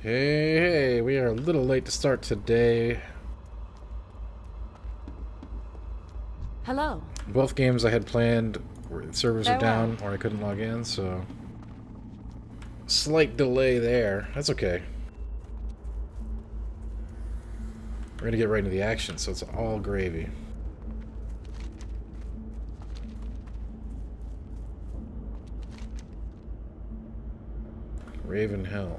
Hey, we are a little late to start today. Hello. Both games I had planned, servers are Farewell. down or I couldn't log in, so slight delay there. That's okay. We're gonna get right into the action, so it's all gravy. Ravenhill.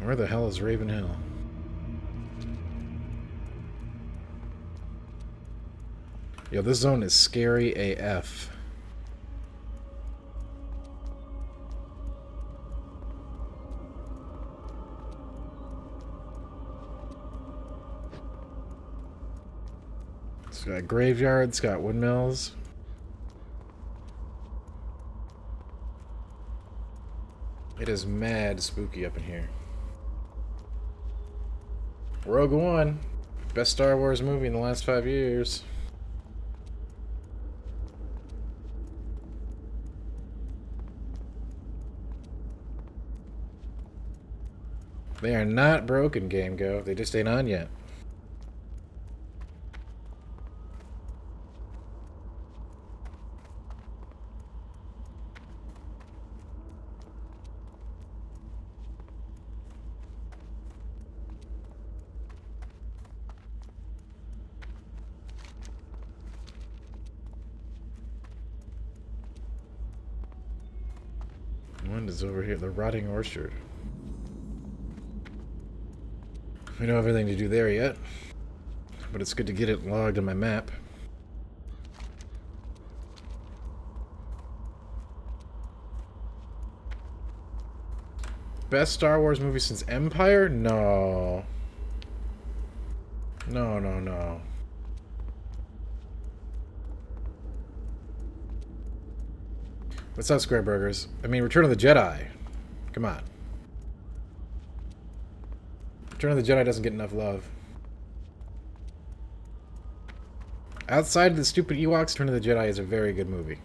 Where the hell is Ravenhill? Yo, this zone is scary AF. It's got graveyards, got windmills. It is mad spooky up in here. Rogue One. Best Star Wars movie in the last 5 years. They are not broken, Game Go. They just ain't on yet. One is over here, the Rotting Orchard. We don't have anything to do there yet, but it's good to get it logged on my map. Best Star Wars movie since Empire? No. No, no, no. What's up, Square Burgers? I mean, Return of the Jedi. Come on. Return of the Jedi doesn't get enough love. Outside of the stupid Ewoks, Return of the Jedi is a very good movie.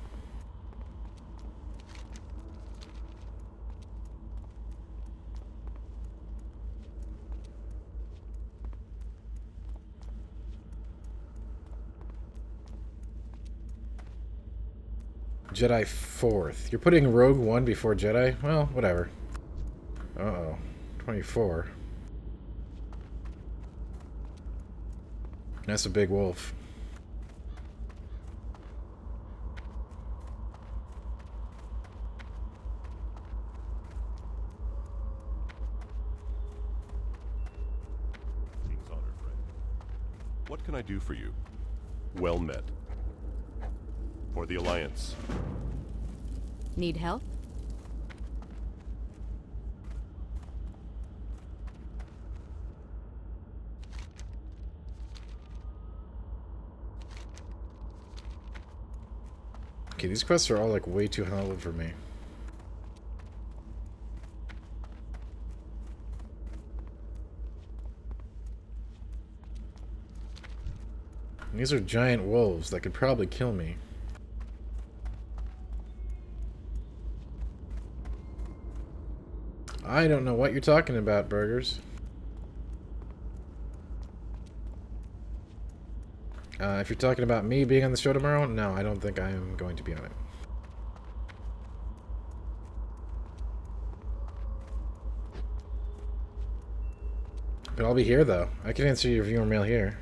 Jedi 4th. You're putting Rogue One before Jedi? Well, whatever. Uh-oh. 24. That's a big wolf. King's honor, friend. What can I do for you? Well met. For the Alliance. Need help? Okay, these quests are all like way too high level for me. And these are giant wolves that could probably kill me. I don't know what you're talking about, Burgers. If you're talking about me being on the show tomorrow, no, I don't think I am going to be on it. But I'll be here, though. I can answer your viewer mail here.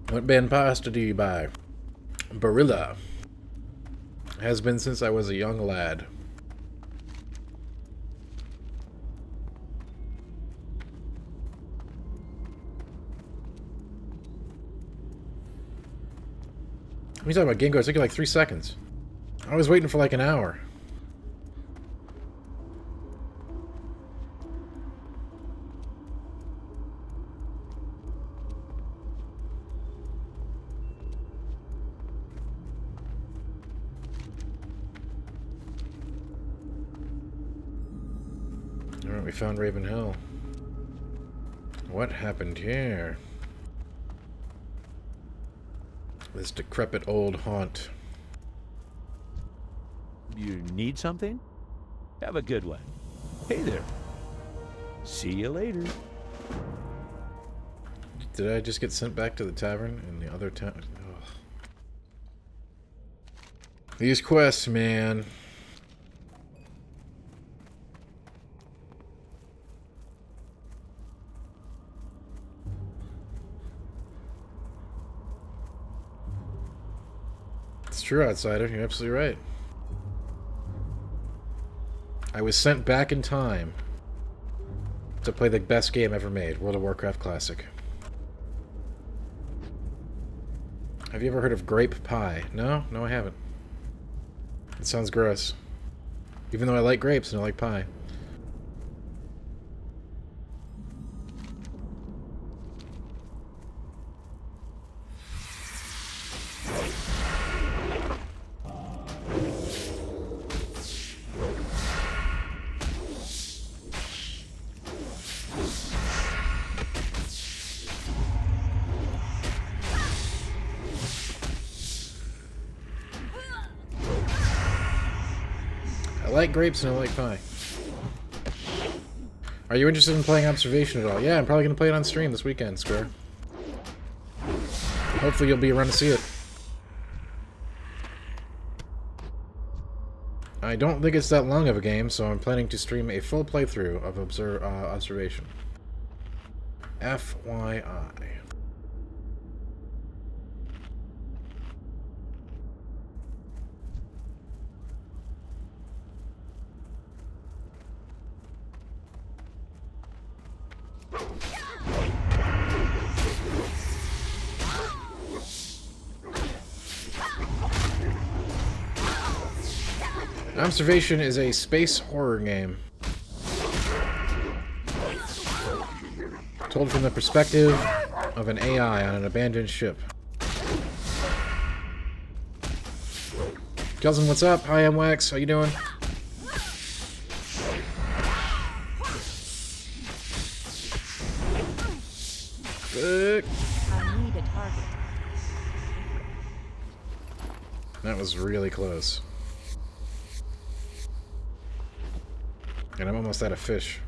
What band pasta do you buy? Barilla. Has been since I was a young lad. What are you talking about, Gingo? It took you like 3 seconds. I was waiting for like an hour. Alright, we found Ravenhill. What happened here? This decrepit old haunt. You need something? Have a good one. Hey there. See you later. Did I just get sent back to the tavern in the other town? These quests, man. It's true, Outsider. You're absolutely right. I was sent back in time to play the best game ever made, World of Warcraft Classic. Have you ever heard of grape pie? No? No, I haven't. It sounds gross. Even though I like grapes and I like pie. I like grapes and I like pie. Are you interested in playing Observation at all? Yeah, I'm probably going to play it on stream this weekend, Square. Hopefully you'll be around to see it. I don't think it's that long of a game, so I'm planning to stream a full playthrough of Observation. FYI. Observation is a space horror game. Told from the perspective of an AI on an abandoned ship. Cousin, what's up? Hi, I'm Wax. How you doing? Fuck. I need a target. That was really close. And I'm almost out of fish.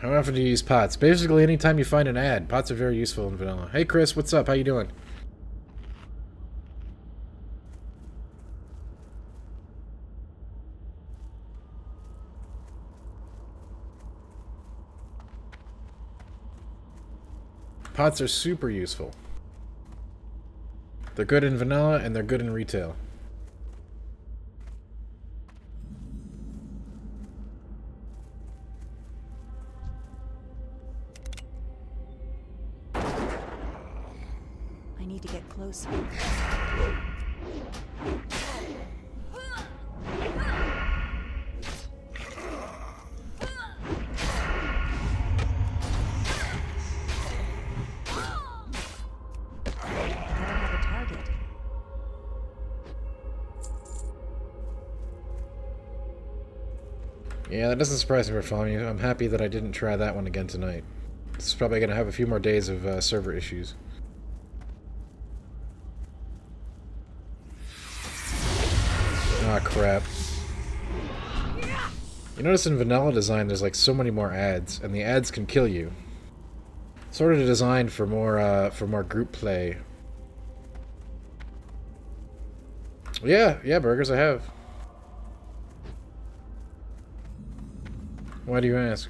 How often do you use pots? Basically, anytime you find an ad. Pots are very useful in vanilla. Hey, Chris, what's up? How you doing? Pots are super useful. They're good in vanilla, and they're good in retail. I need to get closer. Yeah, that doesn't surprise me, Bartholomew. I'm happy that I didn't try that one again tonight. This is probably going to have a few more days of server issues. Ah, crap. You notice in vanilla design there's like so many more ads, and the ads can kill you. Sort of designed for more group play. Yeah, burgers I have. Why do you ask?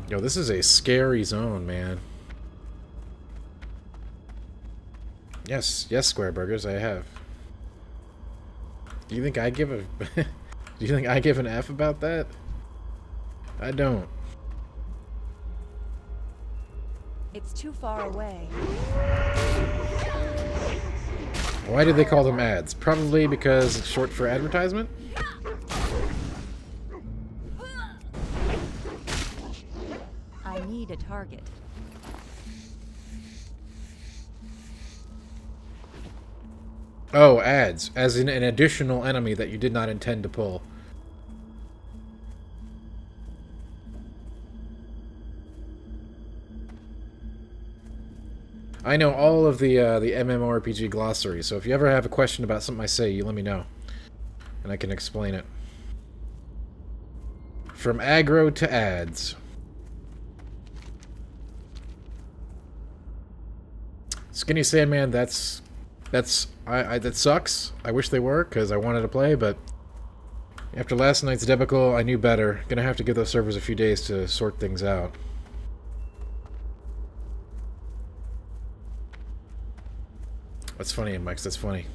Yo, this is a scary zone, man. Yes, Square Burgers, I have. Do you think I give a... Do you think I give an F about that? I don't. It's too far away. Why did they call them ads? Probably because it's short for advertisement? I need a target. Oh, ads. As in an additional enemy that you did not intend to pull. I know all of the MMORPG glossary, so if you ever have a question about something I say, you let me know. And I can explain it. From aggro to ads. Skinny Sandman, that sucks. I wish they were, because I wanted to play, but after last night's debacle, I knew better. Gonna have to give those servers a few days to sort things out. That's funny, Mike. That's funny.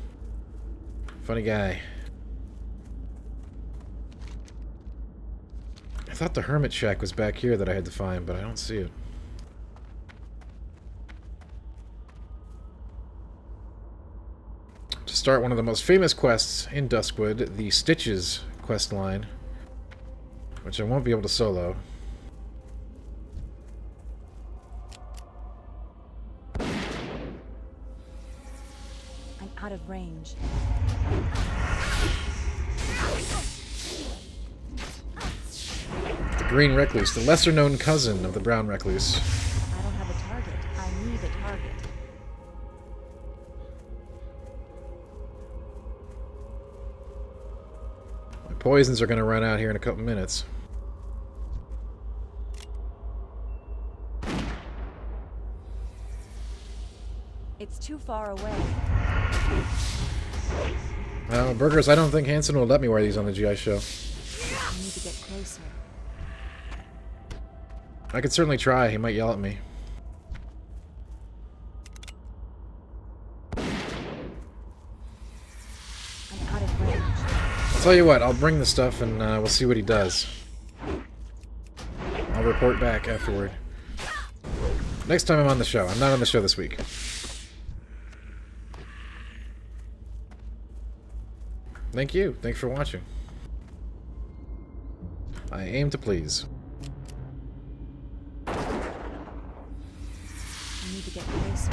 Funny guy. I thought the Hermit Shack was back here that I had to find, but I don't see it. To start one of the most famous quests in Duskwood, the Stitches quest line, which I won't be able to solo. Out of range. The Green Recluse, the lesser-known cousin of the Brown Recluse. I don't have a target. I need a target. My poisons are going to run out here in a couple minutes. It's too far away. Burgers, I don't think Hanson will let me wear these on the GI show. I need to get closer. I could certainly try. He might yell at me. I'm out of range. I'll tell you what, I'll bring the stuff and we'll see what he does. I'll report back afterward. Next time I'm on the show. I'm not on the show this week. Thank you. Thanks for watching. I aim to please. I need to get closer.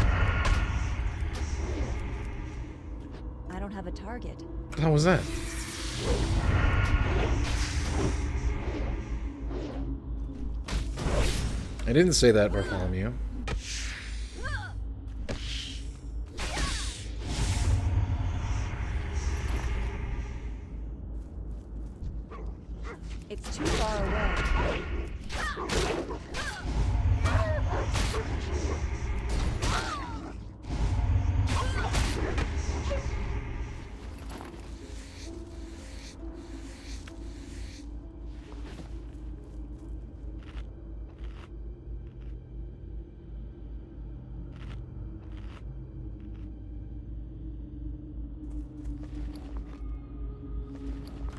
I don't have a target. What the hell was that? I didn't say that, Bartholomew. It's too far away.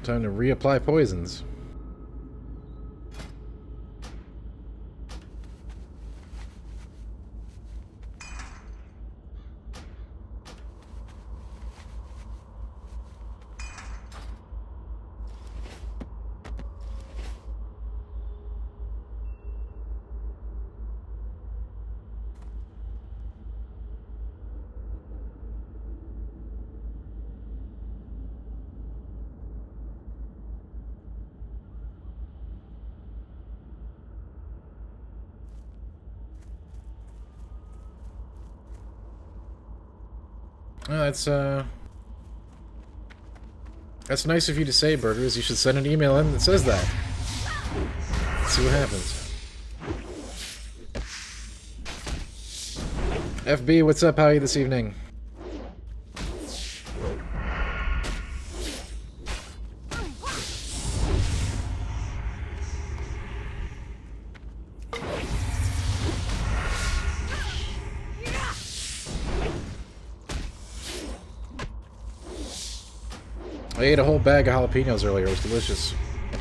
Time to reapply poisons. Oh, that's nice of you to say, Burgers. You should send an email in that says that. Let's see what happens. FB, what's up? How are you this evening? I ate a whole bag of jalapenos earlier. It was delicious. I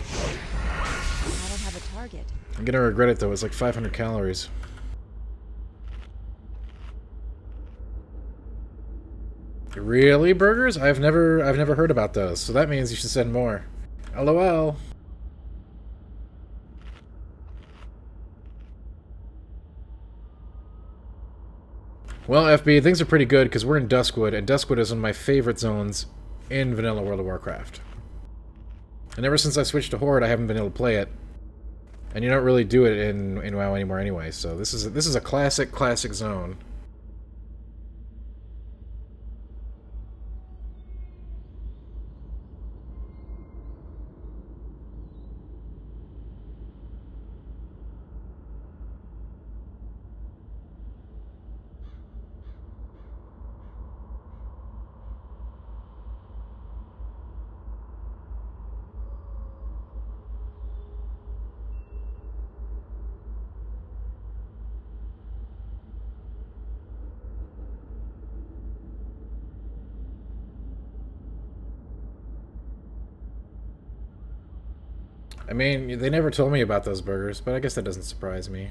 don't have a target. target. I'm gonna regret it though. It's like 500 calories. Really, burgers? I've never heard about those. So that means you should send more. LOL. Well, FB, things are pretty good because we're in Duskwood, and Duskwood is one of my favorite zones in vanilla World of Warcraft. And ever since I switched to Horde, I haven't been able to play it. And you don't really do it in WoW anymore anyway, so this is a classic zone. I mean, they never told me about those burgers, but I guess that doesn't surprise me.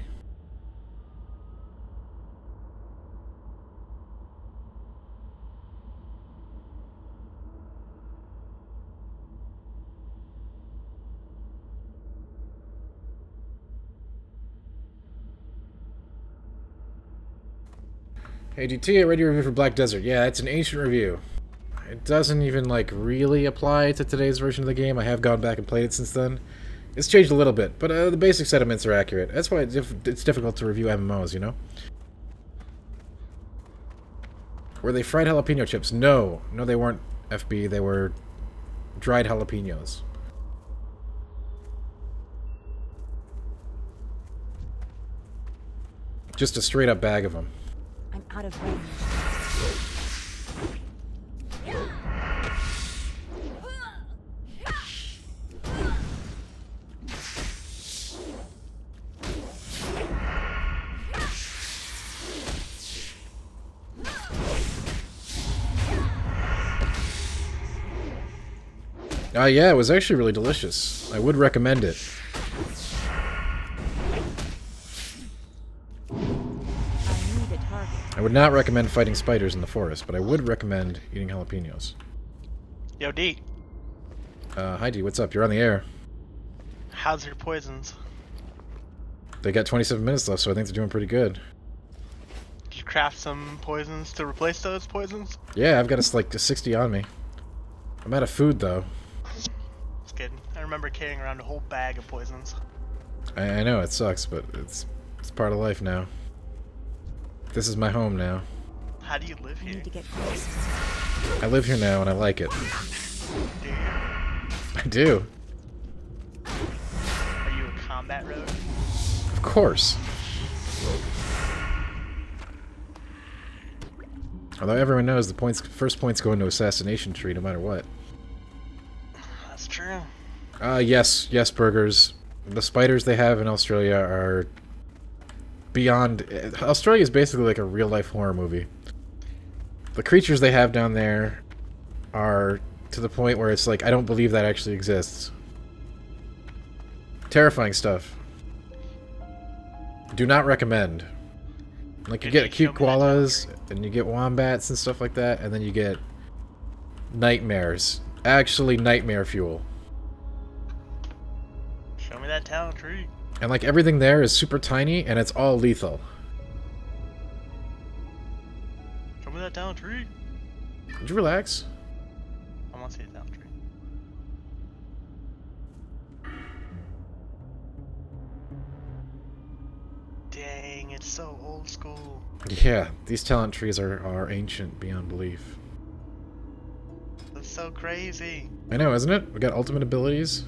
Hey GT, I read your review for Black Desert. Yeah, it's an ancient review. It doesn't even, like, really apply to today's version of the game. I have gone back and played it since then. It's changed a little bit, but the basic sentiments are accurate. That's why it's difficult to review MMOs, you know? Were they fried jalapeno chips? No. No, they weren't, FB. They were dried jalapenos. Just a straight-up bag of them. I'm out of range. Yeah, it was actually really delicious. I would recommend it. I need a target. I would not recommend fighting spiders in the forest, but I would recommend eating jalapenos. Yo, D. Hi D, what's up? You're on the air. How's your poisons? They got 27 minutes left, so I think they're doing pretty good. Did you craft some poisons to replace those poisons? Yeah, I've got like 60 on me. I'm out of food, though. Just kidding. I remember carrying around a whole bag of poisons. I know, it sucks, but it's part of life now. This is my home now. How do you live I here? need to get close. I live here now, and I like it. Do you? I do. Are you a combat rogue? Of course. Although everyone knows the first points go into assassination tree no matter what. That's true. Yes, burgers. The spiders they have in Australia are beyond... Australia is basically like a real-life horror movie. The creatures they have down there are to the point where it's like, I don't believe that actually exists. Terrifying stuff. Do not recommend. Like, you get cute koalas, and you get wombats and stuff like that, and then you get nightmares. Actually, nightmare fuel. Show me that talent tree. And, like, everything there is super tiny, and it's all lethal. Show me that talent tree. Would you relax? I want to see a talent tree. Dang, it's so old school. Yeah, these talent trees are ancient beyond belief. That's so crazy. I know, isn't it? We got ultimate abilities.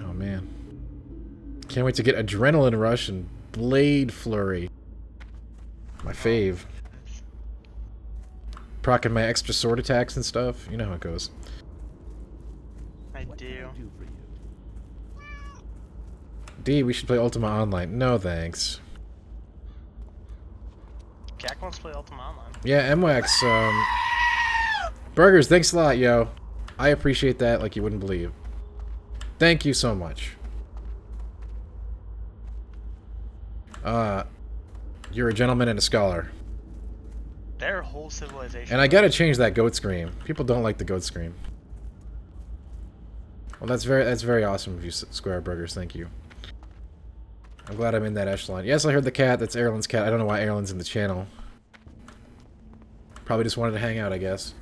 Oh, man. Can't wait to get Adrenaline Rush and Blade Flurry. My fave. Procking my extra sword attacks and stuff. You know how it goes. I What can do. I do for you? D, we should play Ultima Online. No, thanks. Jack wants to play Ultima Online. Yeah, MWAX, Burgers, thanks a lot, yo. I appreciate that like you wouldn't believe. Thank you so much. You're a gentleman and a scholar. Their whole civilization. And I gotta change that goat scream. People don't like the goat scream. Well, that's very awesome of you, Square Burgers. Thank you. I'm glad I'm in that echelon. Yes, I heard the cat. That's Erlen's cat. I don't know why Erlen's in the channel. Probably just wanted to hang out, I guess.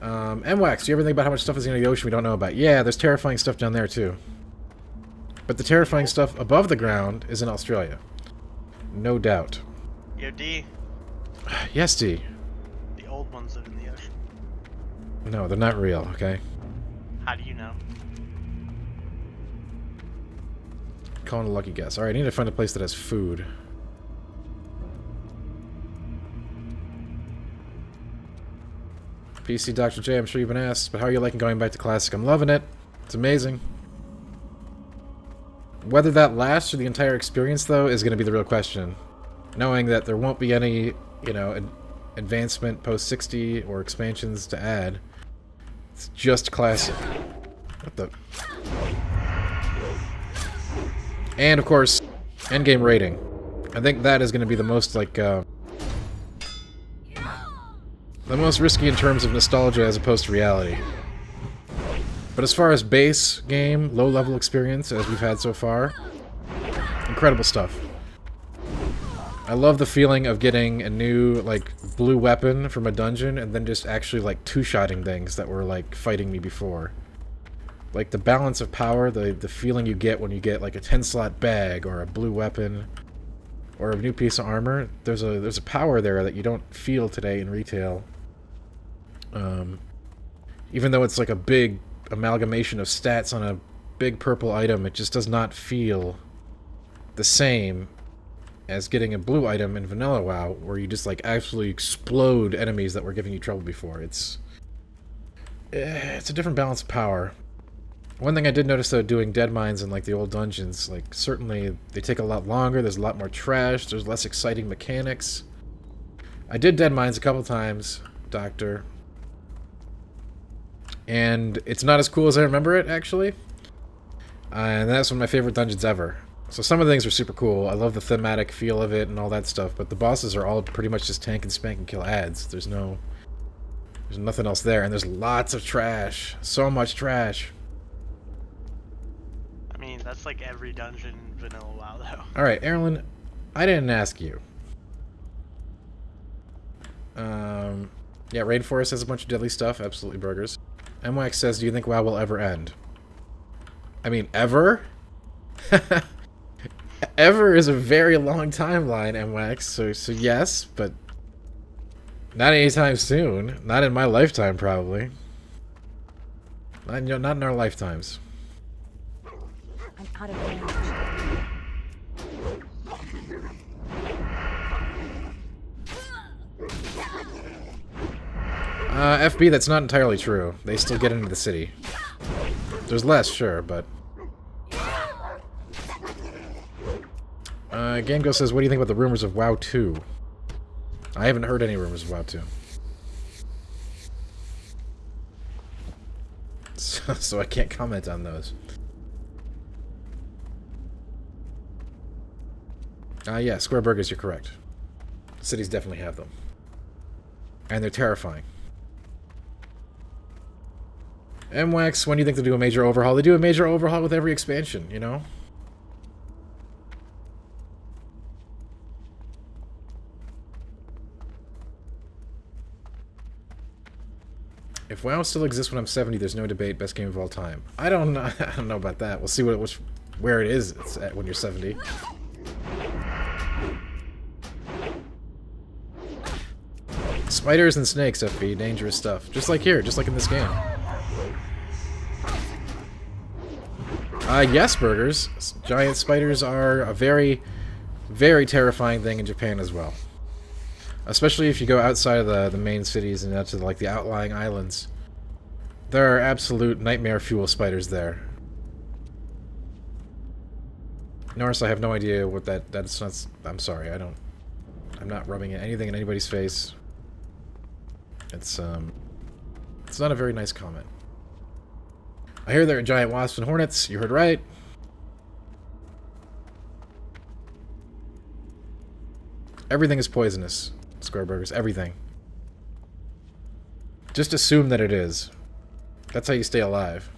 MWAX, do you ever think about how much stuff is in the ocean we don't know about? Yeah, there's terrifying stuff down there, too. But the terrifying stuff above the ground is in Australia. No doubt. Yo, D. Yes, D. The old ones live in the ocean. No, they're not real, okay? How do you know? Calling a lucky guess. Alright, I need to find a place that has food. PC Dr. J, I'm sure you've been asked, but how are you liking going back to Classic? I'm loving it. It's amazing. Whether that lasts through the entire experience, though, is going to be the real question. Knowing that there won't be any, you know, advancement post-60 or expansions to add. It's just Classic. What the... And, of course, endgame rating. I think that is going to be the most, like, the most risky in terms of nostalgia as opposed to reality. But as far as base game, low-level experience, as we've had so far, incredible stuff. I love the feeling of getting a new, like, blue weapon from a dungeon and then just actually, like, two-shotting things that were, like, fighting me before. Like, the balance of power, the feeling you get when you get, like, a 10-slot bag or a blue weapon or a new piece of armor, there's a power there that you don't feel today in retail. Even though it's like a big amalgamation of stats on a big purple item, it just does not feel the same as getting a blue item in Vanilla WoW, where you just like absolutely explode enemies that were giving you trouble before. It's a different balance of power. One thing I did notice though, doing dead mines in like the old dungeons, like certainly they take a lot longer, there's a lot more trash, there's less exciting mechanics. I did dead mines a couple times, Doctor. And it's not as cool as I remember it, actually. And that's one of my favorite dungeons ever. So some of the things are super cool. I love the thematic feel of it and all that stuff, but the bosses are all pretty much just tank and spank and kill ads. There's nothing else there, and there's lots of trash. So much trash. I mean, that's like every dungeon in Vanilla WoW, though. Alright, Erlen, I didn't ask you. Yeah, Rainforest has a bunch of deadly stuff. Absolutely burgers. MWAX says, do you think WoW will ever end? I mean, ever? Ever is a very long timeline, MWAX, so yes, but not anytime soon. Not in my lifetime, probably. Not in our lifetimes. I'm out of range. FB, that's not entirely true. They still get into the city. There's less, sure, but... GameGo says, what do you think about the rumors of WoW 2? I haven't heard any rumors of WoW 2. So I can't comment on those. Yeah, Square Burgers, you're correct. Cities definitely have them. And they're terrifying. MWAX, when do you think they'll do a major overhaul? They do a major overhaul with every expansion, you know? If WoW still exists when I'm 70, there's no debate. Best game of all time. I don't know. I don't know about that. We'll see where it is it's at when you're 70. Spiders and snakes, FB, dangerous stuff. Just like here, just like in this game. Yes, burgers. Giant spiders are a very, very terrifying thing in Japan as well. Especially if you go outside of the main cities and out to like the outlying islands. There are absolute nightmare fuel spiders there. Norris, I have no idea what that's not. I'm sorry, I'm not rubbing anything in anybody's face. It's not a very nice comment. I hear there are giant wasps and hornets. You heard right. Everything is poisonous. Square burgers. Everything. Just assume that it is. That's how you stay alive.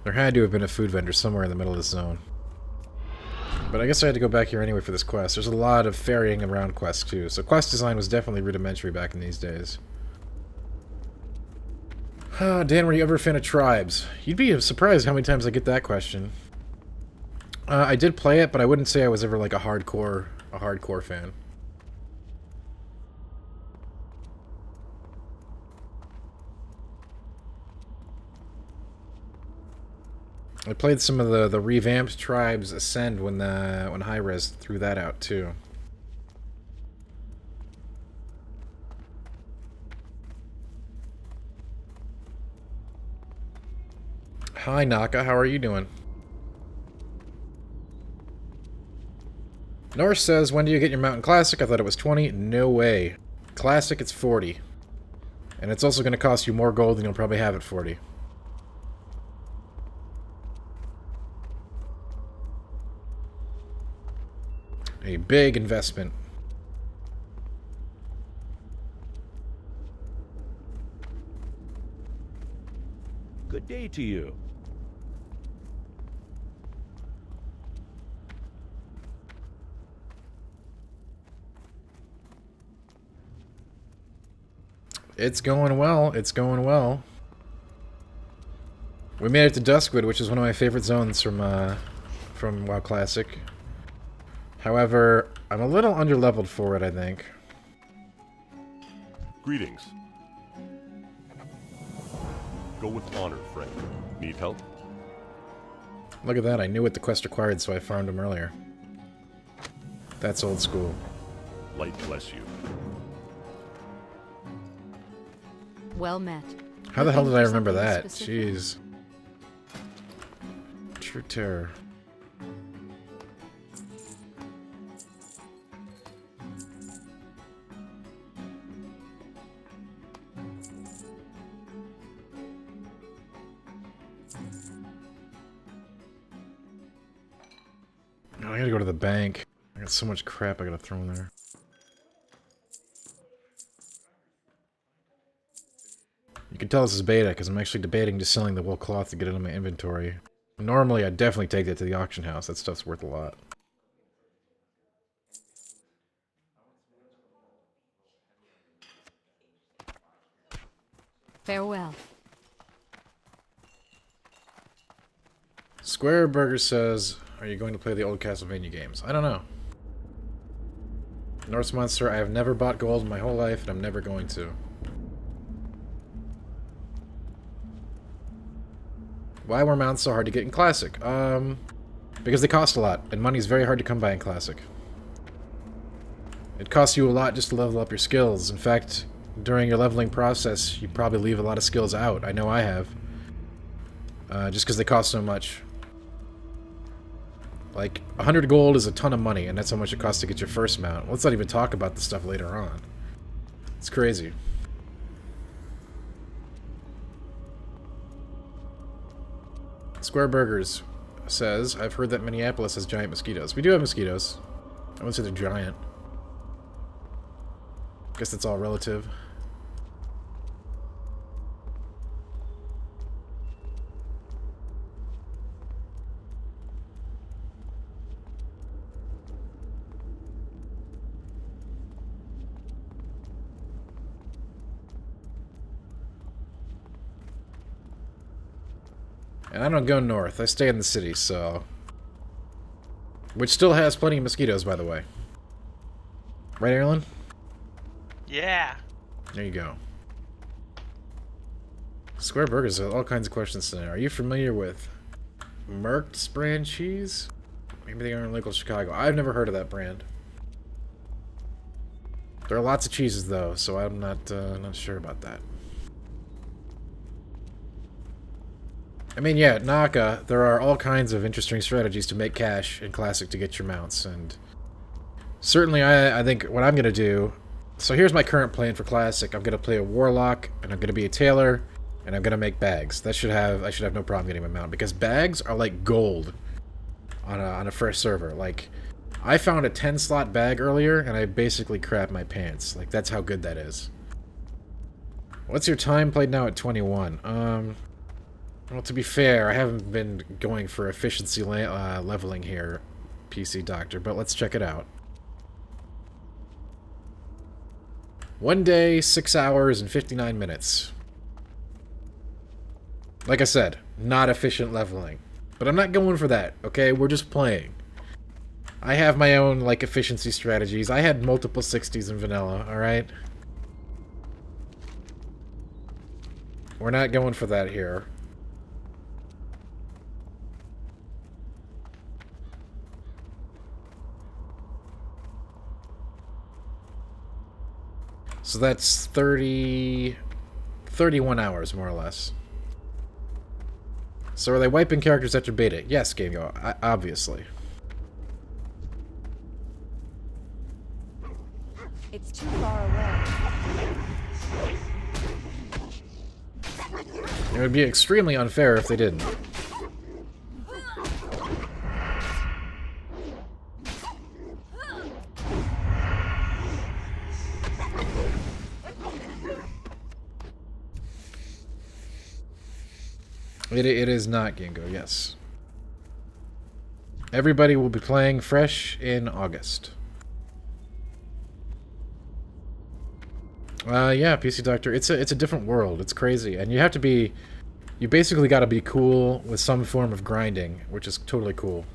There had to have been a food vendor somewhere in the middle of this zone. But I guess I had to go back here anyway for this quest. There's a lot of ferrying around quests too, so quest design was definitely rudimentary back in these days. Dan, were you ever a fan of Tribes? You'd be surprised how many times I get that question. I did play it, but I wouldn't say I was ever like a hardcore fan. I played some of the revamped Tribes Ascend when Hi-Rez threw that out too. Hi Naka, how are you doing? Norse says, when do you get your Mountain Classic? I thought it was 20. No way. Classic, it's 40. And it's also going to cost you more gold than you'll probably have at 40. A big investment. Good day to you. It's going well. It's going well. We made it to Duskwood, which is one of my favorite zones from WoW Classic. However, I'm a little underleveled for it, I think. Greetings. Go with honor, friend. Need help? Look at that, I knew what the quest required, so I farmed him earlier. That's old school. Light bless you. Well met. How the hell did I Looking for remember something that? specific? Jeez. True terror. Oh, I gotta go to the bank. I got so much crap I gotta throw in there. You can tell this is beta, because I'm actually debating just selling the wool cloth to get it in my inventory. Normally, I'd definitely take that to the auction house. That stuff's worth a lot. Farewell. Square Burger says, are you going to play the old Castlevania games? I don't know. Norse Monster, I have never bought gold in my whole life, and I'm never going to. Why were mounts so hard to get in Classic? Because they cost a lot, and money's very hard to come by in Classic. It costs you a lot just to level up your skills. In fact, during your leveling process, you probably leave a lot of skills out. I know I have. Just because they cost so much. Like, 100 gold is a ton of money, and that's how much it costs to get your first mount. Let's not even talk about the stuff later on. It's crazy. Square Burgers says, I've heard that Minneapolis has giant mosquitoes. We do have mosquitoes. I wouldn't say they're giant. Guess that's all relative. And I don't go north. I stay in the city, so... Which still has plenty of mosquitoes, by the way. Right, Erlen? Yeah. There you go. Square Burgers has all kinds of questions today. Are you familiar with Merck's brand cheese? Maybe they are in local Chicago. I've never heard of that brand. There are lots of cheeses, though, so I'm not sure about that. I mean, yeah, Naka, there are all kinds of interesting strategies to make cash in Classic to get your mounts, and certainly I think what I'm going to do... So here's my current plan for Classic. I'm going to play a Warlock, and I'm going to be a Tailor, and I'm going to make bags. I should have no problem getting my mount, because bags are like gold on a first server. Like, I found a 10-slot bag earlier, and I basically crapped my pants. Like, that's how good that is. What's your time played now at 21? Well, to be fair, I haven't been going for efficiency leveling here, PC Doctor, but let's check it out. 1 day, 6 hours, and 59 minutes. Like I said, not efficient leveling. But I'm not going for that, okay? We're just playing. I have my own, like, efficiency strategies. I had multiple 60s in vanilla, alright? We're not going for that here. So that's 31 hours, more or less. So are they wiping characters after beta? Yes, Game Go, obviously. It's too far away. It would be extremely unfair if they didn't. It is not Gingo, yes. Everybody will be playing fresh in August. Yeah, PC Doctor. It's a different world. It's crazy, and you basically got to be cool with some form of grinding, which is totally cool.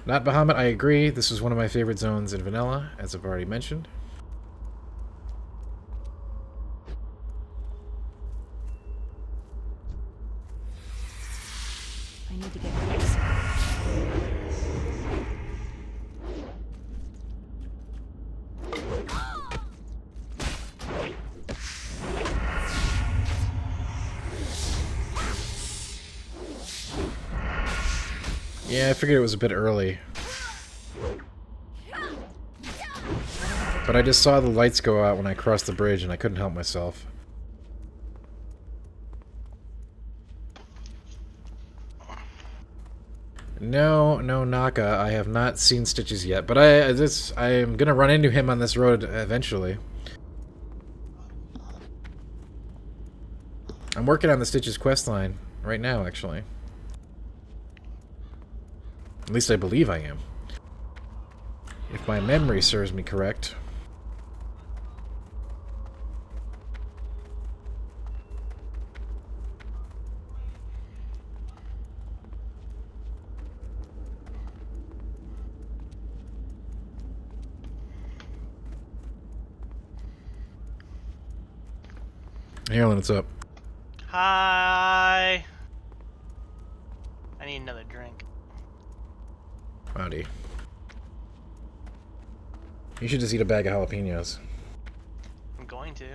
Not Bahamut, I agree. This is one of my favorite zones in vanilla, as I've already mentioned. I need to get closer. Yeah, I figured it was a bit early. But I just saw the lights go out when I crossed the bridge and I couldn't help myself. No, Naka, I have not seen Stitches yet, but I am gonna run into him on this road eventually. I'm working on the Stitches questline right now, actually. At least I believe I am. If my memory serves me correct. Hey, Alan, what's up? Hi. I need another drink. Howdy. You should just eat a bag of jalapenos. I'm going to.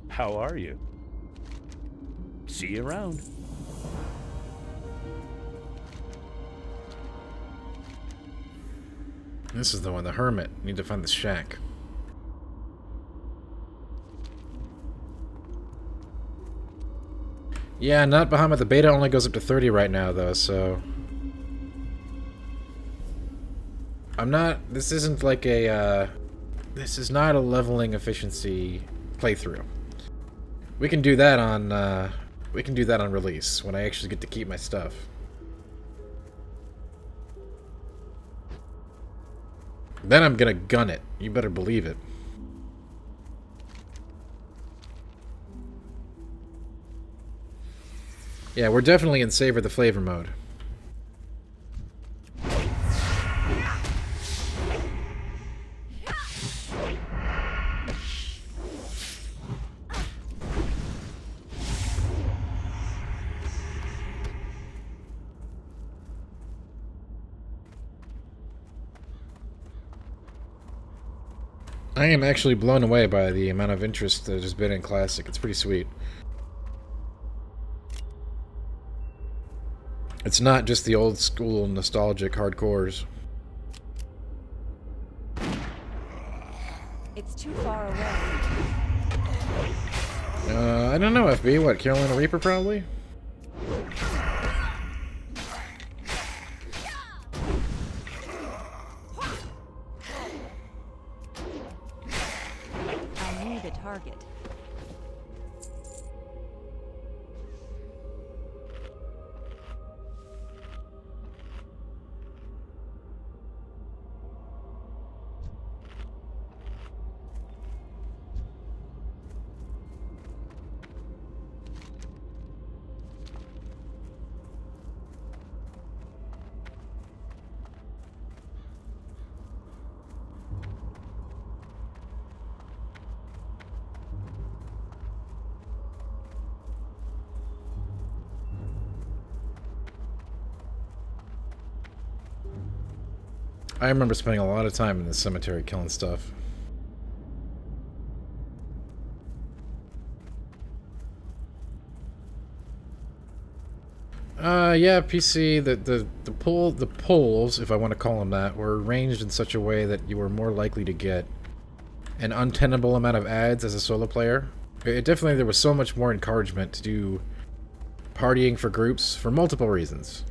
How are you? See you around. This is the one, the Hermit. Need to find the shack. Yeah, not Bahamut. The beta only goes up to 30 right now, though, so... I'm not... This isn't like a, This is not a leveling efficiency playthrough. We can do that on, We can do that on release, when I actually get to keep my stuff. Then I'm gonna gun it. You better believe it. Yeah, we're definitely in Savor the Flavor mode. I am actually blown away by the amount of interest that has been in Classic. It's pretty sweet. It's not just the old school nostalgic hardcores. It's too far away. I don't know, FB. What, Carolina Reaper, probably? I need a target. I remember spending a lot of time in the cemetery killing stuff. Yeah, PC, the polls, if I want to call them that, were arranged in such a way that you were more likely to get an untenable amount of ads as a solo player. It definitely, there was so much more encouragement to do partying for groups for multiple reasons.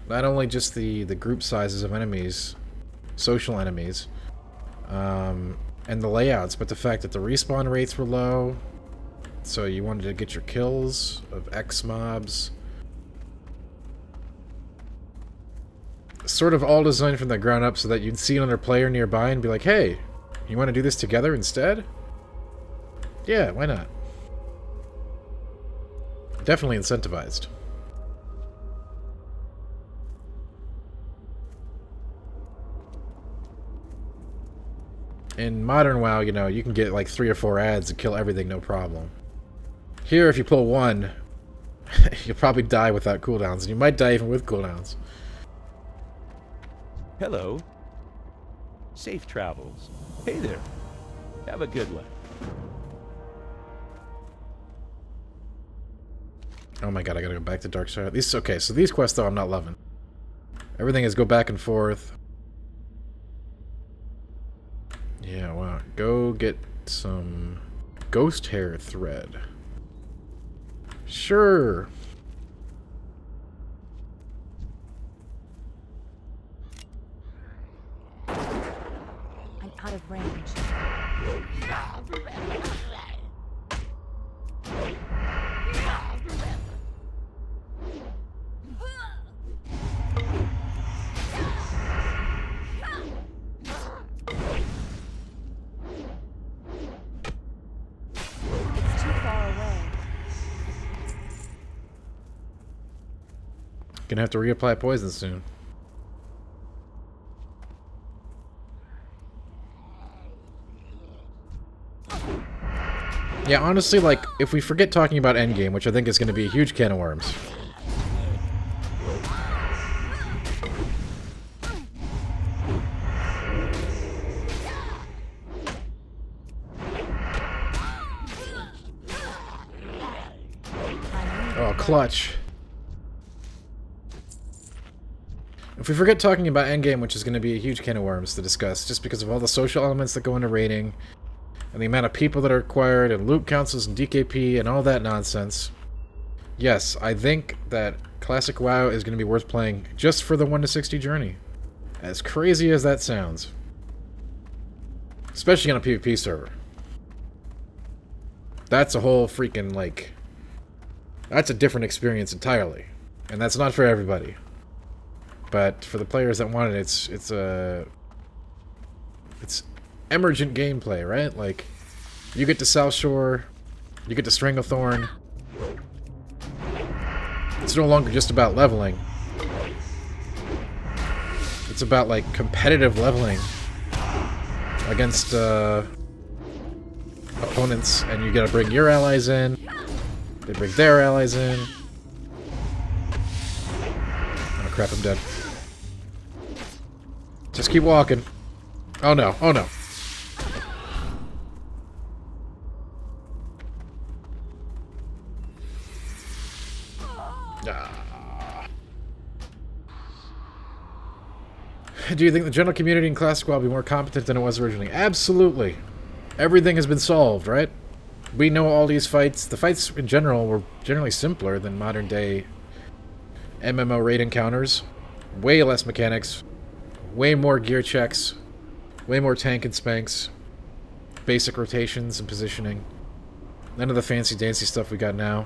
Not only just the group sizes of enemies, social enemies, and the layouts, but the fact that the respawn rates were low, so you wanted to get your kills of X mobs. Sort of all designed from the ground up so that you'd see another player nearby and be like, hey, you want to do this together instead? Yeah, why not? Definitely incentivized. In modern WoW, you know, you can get like 3 or 4 ads and kill everything, no problem. Here, if you pull one, you'll probably die without cooldowns, and you might die even with cooldowns. Hello. Safe travels. Hey there. Have a good one. Oh my god, I gotta go back to Dark Side. These, okay, so these quests, though, I'm not loving. Everything is go back and forth. Yeah, wow. Go get some ghost hair thread. Sure. I'm out of range. It's too far away. Gonna have to reapply poison soon. Yeah, honestly, like, if we forget talking about endgame, which I think is going to be a huge can of worms. Oh, clutch. If we forget talking about endgame, which is going to be a huge can of worms to discuss, just because of all the social elements that go into raiding, and the amount of people that are required, and loot councils, and DKP, and all that nonsense. Yes, I think that Classic WoW is going to be worth playing just for the 1 to 60 journey. As crazy as that sounds. Especially on a PvP server. That's a whole freaking, like... That's a different experience entirely. And that's not for everybody. But for the players that want it, it's emergent gameplay, right? Like, you get to South Shore, you get to Stranglethorn. It's no longer just about leveling. It's about, like, competitive leveling against opponents, and you gotta bring your allies in, they bring their allies in. Oh crap, I'm dead. Just keep walking. Oh no, oh no. Ah. Do you think the general community in Classic WoW will be more competent than it was originally? Absolutely. Everything has been solved, right? We know all these fights. The fights in general were generally simpler than modern day MMO raid encounters. Way less mechanics. Way more gear checks. Way more tank and spanks. Basic rotations and positioning. None of the fancy dancy stuff we got now.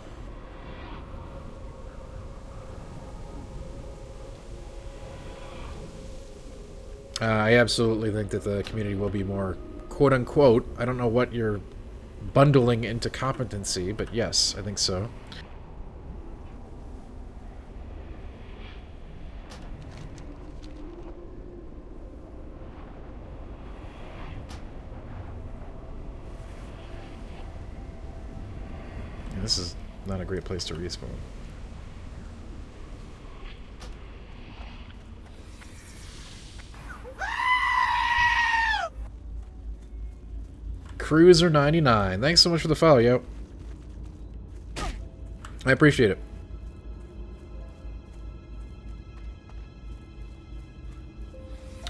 I absolutely think that the community will be more quote-unquote, I don't know what you're bundling into competency, but yes, I think so. Yeah, this is not a great place to respawn. Cruiser 99. Thanks so much for the follow, yo. I appreciate it.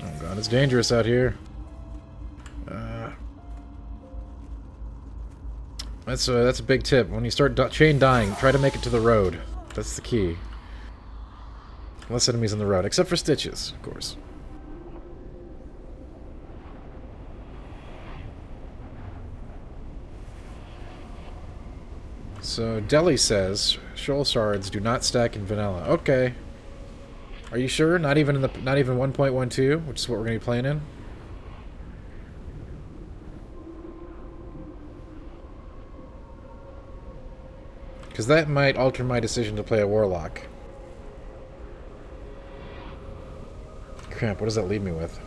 Oh god, it's dangerous out here. That's a big tip. When you start chain dying, try to make it to the road. That's the key. Less enemies on the road, except for Stitches, of course. So, Deli says, Shoal Shards do not stack in vanilla. Okay. Are you sure? Not even 1.12, which is what we're going to be playing in? Because that might alter my decision to play a Warlock. Crap, what does that leave me with?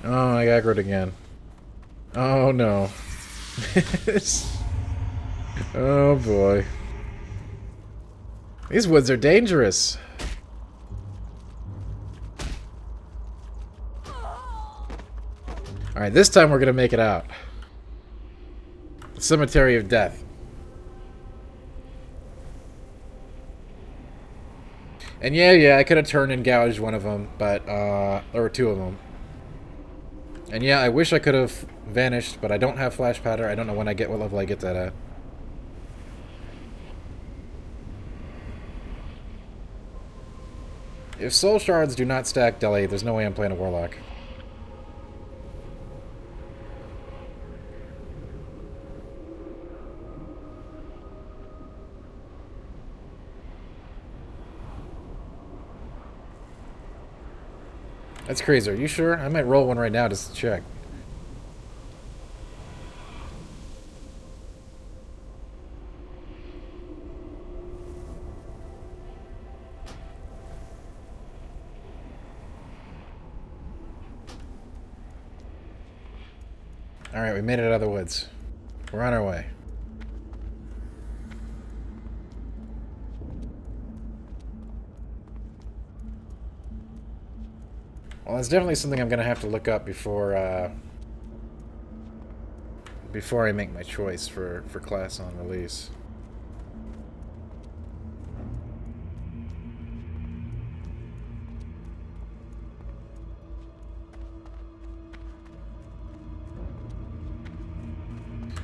Oh, I aggroed again. Oh no. Oh boy. These woods are dangerous. Alright, this time we're gonna make it out. The Cemetery of Death. And yeah, I could have turned and gouged one of them, but, or two of them. And yeah, I wish I could have vanished, but I don't have flash powder. I don't know when what level I get that at. If soul shards do not stack Deli, there's no way I'm playing a Warlock. That's crazy. Are you sure? I might roll one right now just to check. Alright, we made it out of the woods. We're on our way. Well, that's definitely something I'm going to have to look up before I make my choice for class on release.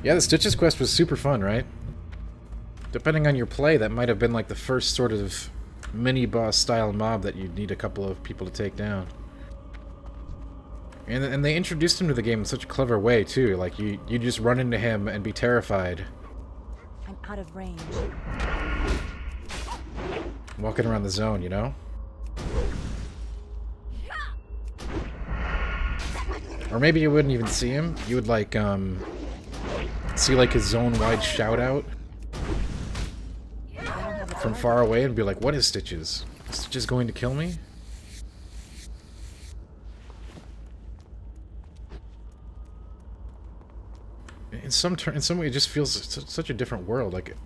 Yeah, the Stitches quest was super fun, right? Depending on your play, that might have been like the first sort of mini-boss style mob that you'd need a couple of people to take down. And they introduced him to the game in such a clever way, too. Like, you just run into him and be terrified. I'm out of range. Walking around the zone, you know? Or maybe you wouldn't even see him. You would, like, see, like, his zone-wide shout-out from far away and be like, what is Stitches? Is Stitches going to kill me? in some way, it just feels such a different world. Like,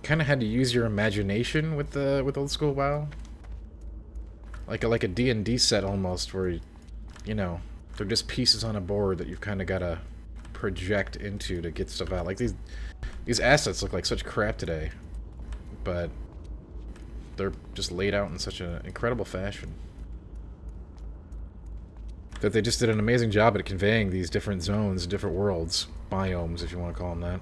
kind of had to use your imagination with old school WoW. Like a D&D set almost, where you know they're just pieces on a board that you've kind of got to project into to get stuff out. Like these assets look like such crap today, but they're just laid out in such an incredible fashion that they just did an amazing job at conveying these different zones, different worlds, biomes, if you want to call them that.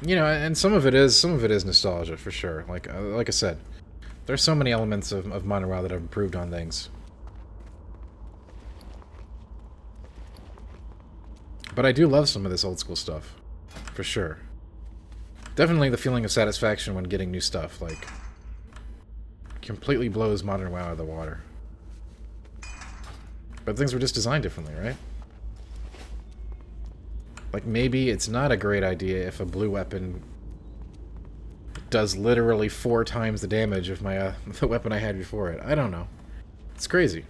You know, and some of it is nostalgia for sure. Like I said, there's so many elements of Modern WoW that have improved on things. But I do love some of this old school stuff, for sure. Definitely the feeling of satisfaction when getting new stuff, like, completely blows Modern WoW out of the water. But things were just designed differently, right? Like, maybe it's not a great idea if a blue weapon does literally 4 times the damage of my the weapon I had before it. I don't know. It's crazy.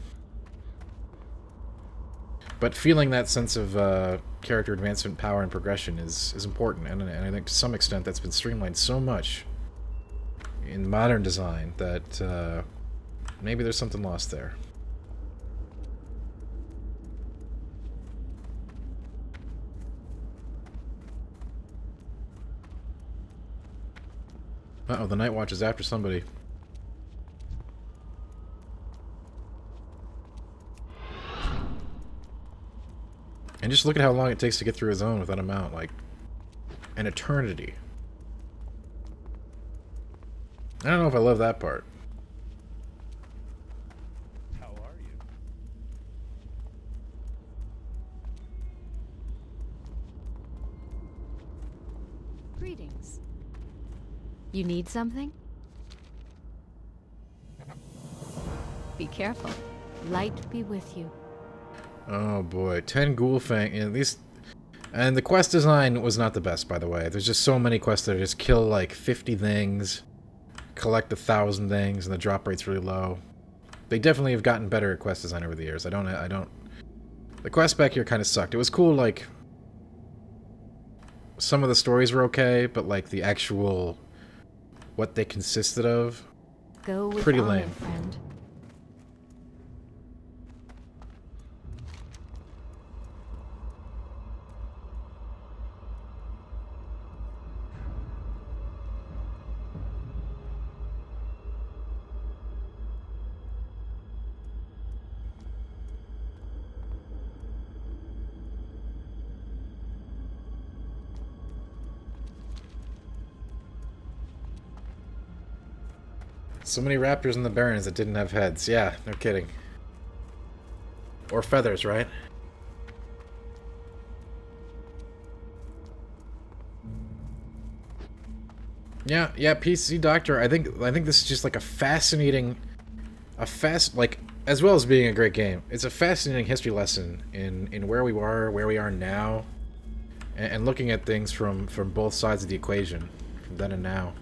But feeling that sense of character advancement, power, and progression is important, and I think to some extent that's been streamlined so much in modern design that maybe there's something lost there. Uh-oh, the Night Watch is after somebody. And just look at how long it takes to get through a zone with that amount, like, an eternity. I don't know if I love that part. How are you? Greetings. You need something? Be careful. Light be with you. Oh boy, 10 ghoul fang. You know, these, and the quest design was not the best, by the way. There's just so many quests that just kill like 50 things, collect 1,000 things, and the drop rate's really low. They definitely have gotten better at quest design over the years. I don't. The quest back here kind of sucked. It was cool, like, some of the stories were okay, but like the actual, what they consisted of, Go with pretty honor, lame. friend. So many raptors in the Barrens that didn't have heads. Yeah, no kidding. Or feathers, right? Yeah, PC Doctor. I think this is just like a fascinating, like, as well as being a great game. It's a fascinating history lesson in where we are now, and looking at things from both sides of the equation, from then and now.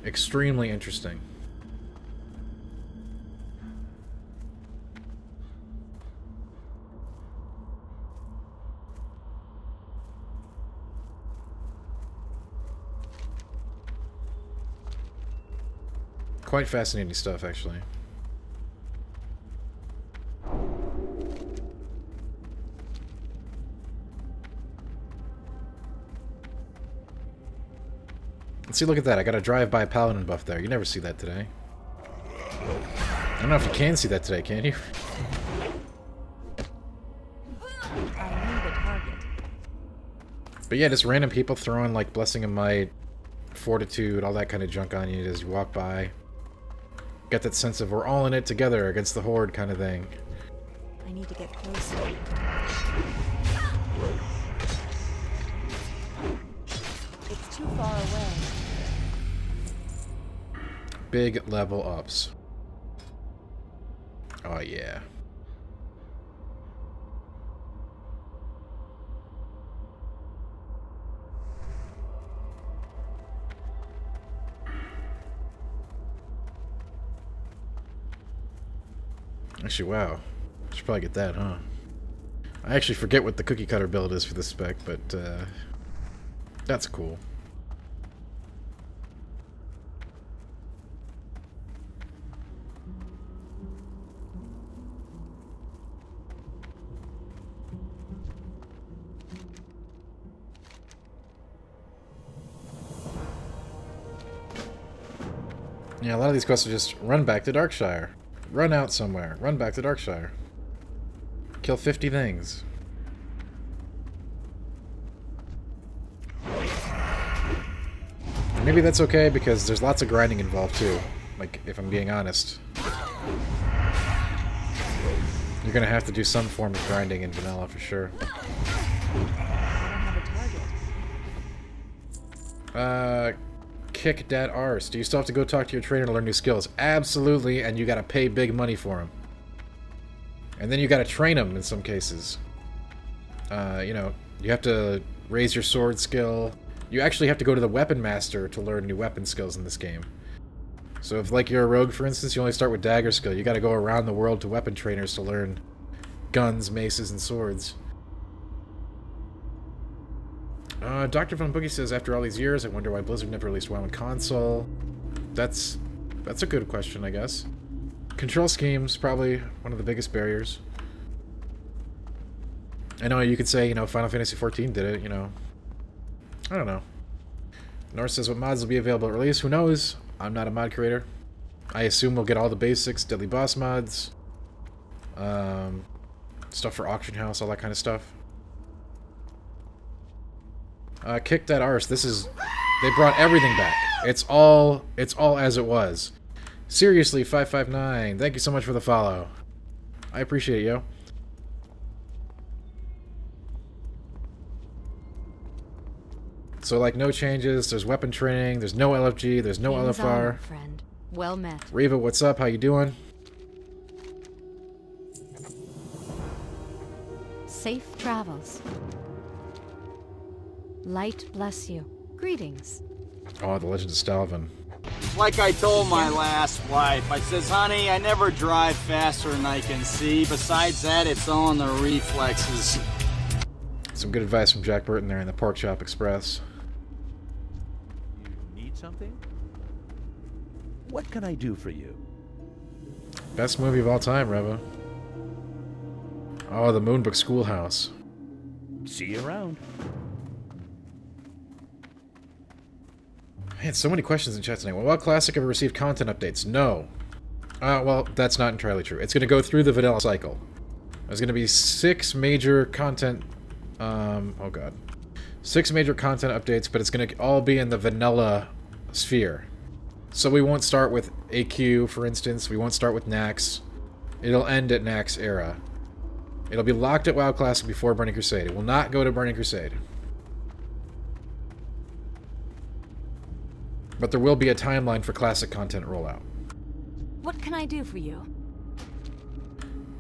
Extremely interesting. Quite fascinating stuff, actually. See, look at that. I got a drive-by Paladin buff there. You never see that today. I don't know if you can see that today, can you? I need a target. But yeah, just random people throwing, like, Blessing of Might, Fortitude, all that kind of junk on you as you walk by. Got that sense of we're all in it together against the Horde kind of thing. I need to get closer. It's too far away. Big level ups. Oh yeah. Actually, wow. Should probably get that, huh? I actually forget what the cookie cutter build is for this spec, but that's cool. Yeah, a lot of these quests are just run back to Darkshire. Run out somewhere. Run back to Darkshire. Kill 50 things. Maybe that's okay because there's lots of grinding involved too. Like, if I'm being honest. You're gonna have to do some form of grinding in vanilla for sure. Kick Dad Arse. Do you still have to go talk to your trainer to learn new skills? Absolutely, and you gotta pay big money for him. And then you gotta train him in some cases. You know, you have to raise your sword skill. You actually have to go to the weapon master to learn new weapon skills in this game. So if, like, you're a rogue, for instance, you only start with dagger skill. You gotta go around the world to weapon trainers to learn guns, maces, and swords. Dr. Von Boogie says, after all these years, I wonder why Blizzard never released WoW on console. That's a good question, I guess. Control scheme's probably one of the biggest barriers. I know you could say, you know, Final Fantasy XIV did it, you know. I don't know. North says, what mods will be available at release? Who knows? I'm not a mod creator. I assume we'll get all the basics, deadly boss mods, stuff for auction house, all that kind of stuff. Kick that arse. This is... They brought everything back. It's all as it was. Seriously, 559. Thank you so much for the follow. I appreciate it, yo. So, like, no changes. There's weapon training. There's no LFG. There's no Hands LFR. on, friend. Well met. Reva, what's up? How you doing? Safe travels. Light bless you. Greetings. Oh, the Legend of Stalvin. Like I told my last wife, I says, honey, I never drive faster than I can see. Besides that, it's all in the reflexes. Some good advice from Jack Burton there in the Pork Chop Express. You need something? What can I do for you? Best movie of all time, Reva. Oh, the Moonbook Schoolhouse. See you around. Man, so many questions in chat tonight. Will WoW Classic ever receive content updates? No. Well, that's not entirely true. It's going to go through the vanilla cycle. There's going to be 6 major content... oh god. 6 major content updates, but it's going to all be in the vanilla sphere. So we won't start with AQ, for instance. We won't start with Nax. It'll end at Nax era. It'll be locked at WoW Classic before Burning Crusade. It will not go to Burning Crusade. But there will be a timeline for Classic content rollout. What can I do for you?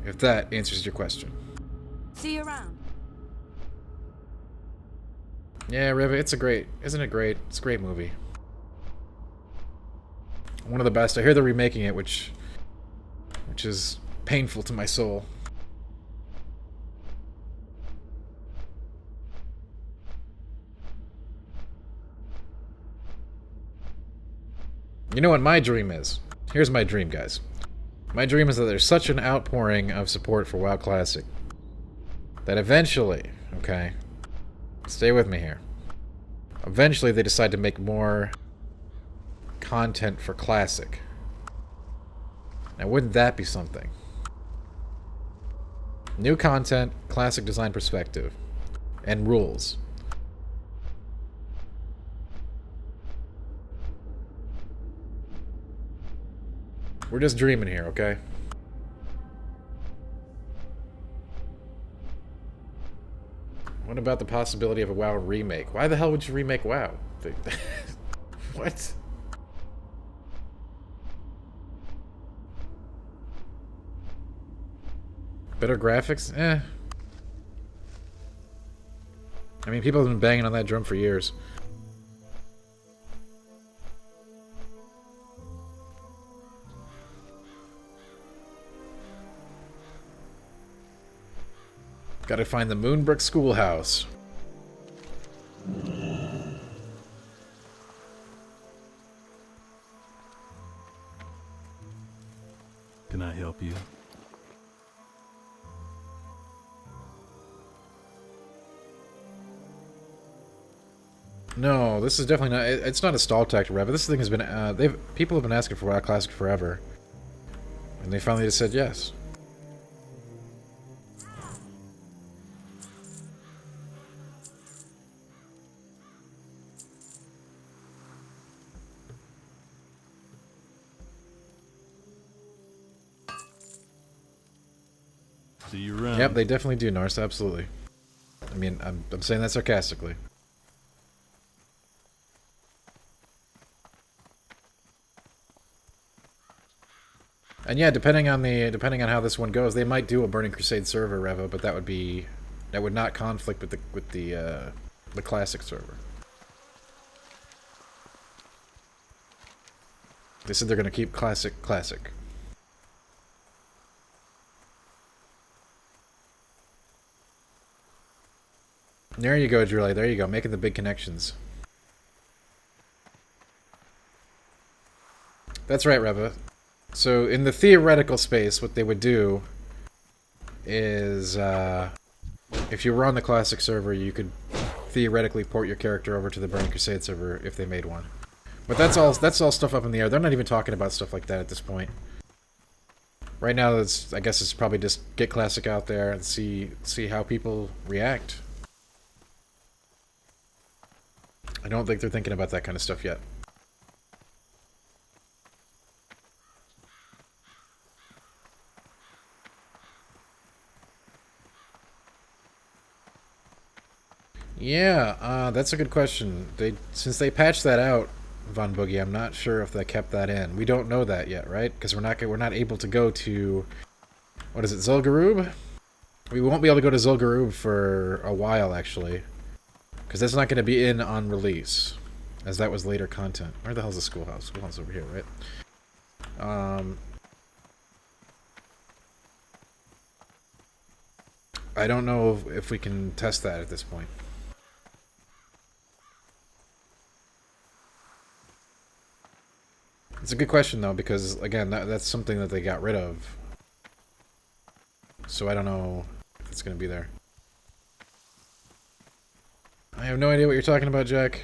If that answers your question. See you around. Yeah, Riva, it's a great... Isn't it great? It's a great movie. One of the best. I hear they're remaking it, which is painful to my soul. You know what my dream is? Here's my dream, guys. My dream is that there's such an outpouring of support for WoW Classic that eventually, okay, stay with me here, eventually they decide to make more content for Classic. Now, wouldn't that be something? New content, Classic design perspective, and rules. We're just dreaming here, okay? What about the possibility of a WoW remake? Why the hell would you remake WoW? What? Better graphics? Eh. I mean, people have been banging on that drum for years. Gotta find the Moonbrook Schoolhouse. Can I help you? No, this is definitely not. It's not a stall tactic, Rev. This thing has been. People have been asking for WoW Classic forever, and they finally just said yes. See you around. Yep, they definitely do, Norse. Absolutely. I mean, I'm saying that sarcastically. And yeah, depending on how this one goes, they might do a Burning Crusade server, Reva, but that would not conflict with the classic server. They said they're going to keep classic. There you go, Julie. There you go, making the big connections. That's right, Reva. So, in the theoretical space, what they would do is, if you were on the classic server, you could theoretically port your character over to the Burning Crusade server if they made one. But that's all stuff up in the air. They're not even talking about stuff like that at this point. Right now, I guess it's probably just get classic out there and see how people react. I don't think they're thinking about that kind of stuff yet. Yeah, that's a good question. Since they patched that out, Von Boogie, I'm not sure if they kept that in. We don't know that yet, right? Because we're not able to go to, what is it, Zul'Gurub? We won't be able to go to Zul'Gurub for a while, actually, because that's not going to be in on release, as that was later content. Where the hell's the schoolhouse? Schoolhouse over here, right? I don't know if we can test that at this point. It's a good question, though, because, again, that's something that they got rid of. So I don't know if it's going to be there. I have no idea what you're talking about, Jack.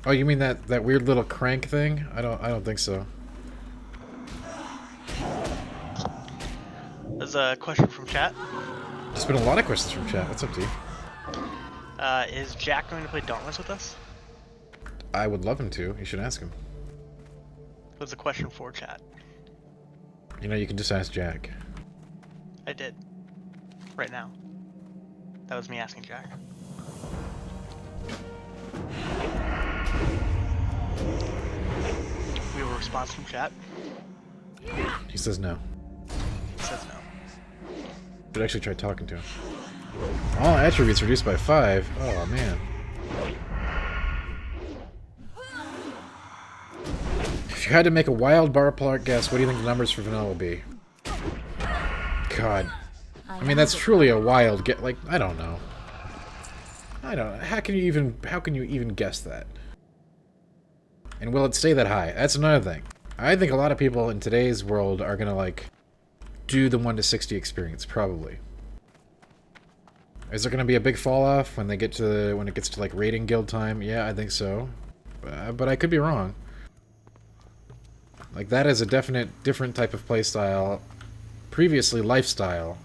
Oh, you mean that weird little crank thing? I don't think so. There's a question from chat. There's been a lot of questions from chat. What's up, D? Is Jack going to play Dauntless with us? I would love him to. You should ask him. It was a question for chat. You know, you can just ask Jack. I did. Right now. That was me asking Jack. We have a response from chat. He says no. He says no. Should actually try talking to him. All attributes reduced by 5. Oh, man. If you had to make a wild ballpark guess, what do you think the numbers for vanilla will be? God. I mean, that's truly a wild guess. Like, I don't know. How can you even guess that? And will it stay that high? That's another thing. I think a lot of people in today's world are gonna, like, do the 1 to 60 experience, probably. Is there gonna be a big fall off when it gets to like raiding guild time? Yeah, I think so. But I could be wrong. Like, that is a different type of playstyle, previously lifestyle,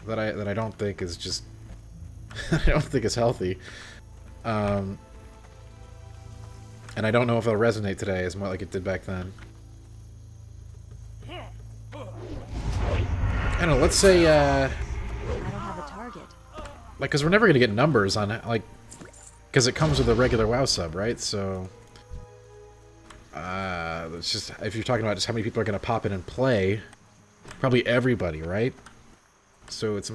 that I don't think is just I don't think is healthy. And I don't know if it'll resonate today as much like it did back then. I don't know, let's say I don't have a target. like, because we're never gonna get numbers on it, like, because it comes with a regular WoW sub, right? So it's just, if you're talking about just how many people are gonna pop in and play, probably everybody, right? So it's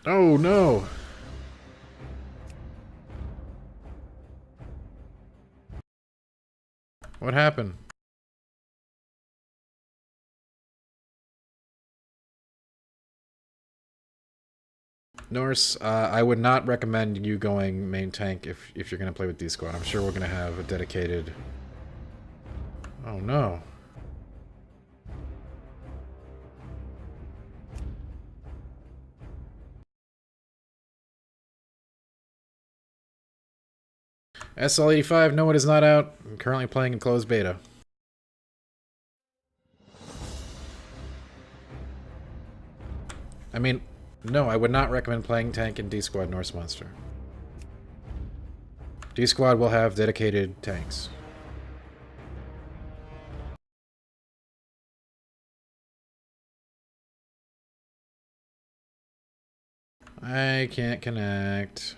oh no. What happened? Norse, I would not recommend you going main tank if you're going to play with D-Squad. I'm sure we're going to have a dedicated... Oh no. SL85, no, it is not out. I'm currently playing in closed beta. I mean, no, I would not recommend playing tank in D-Squad Norse Monster. D-Squad will have dedicated tanks. I can't connect.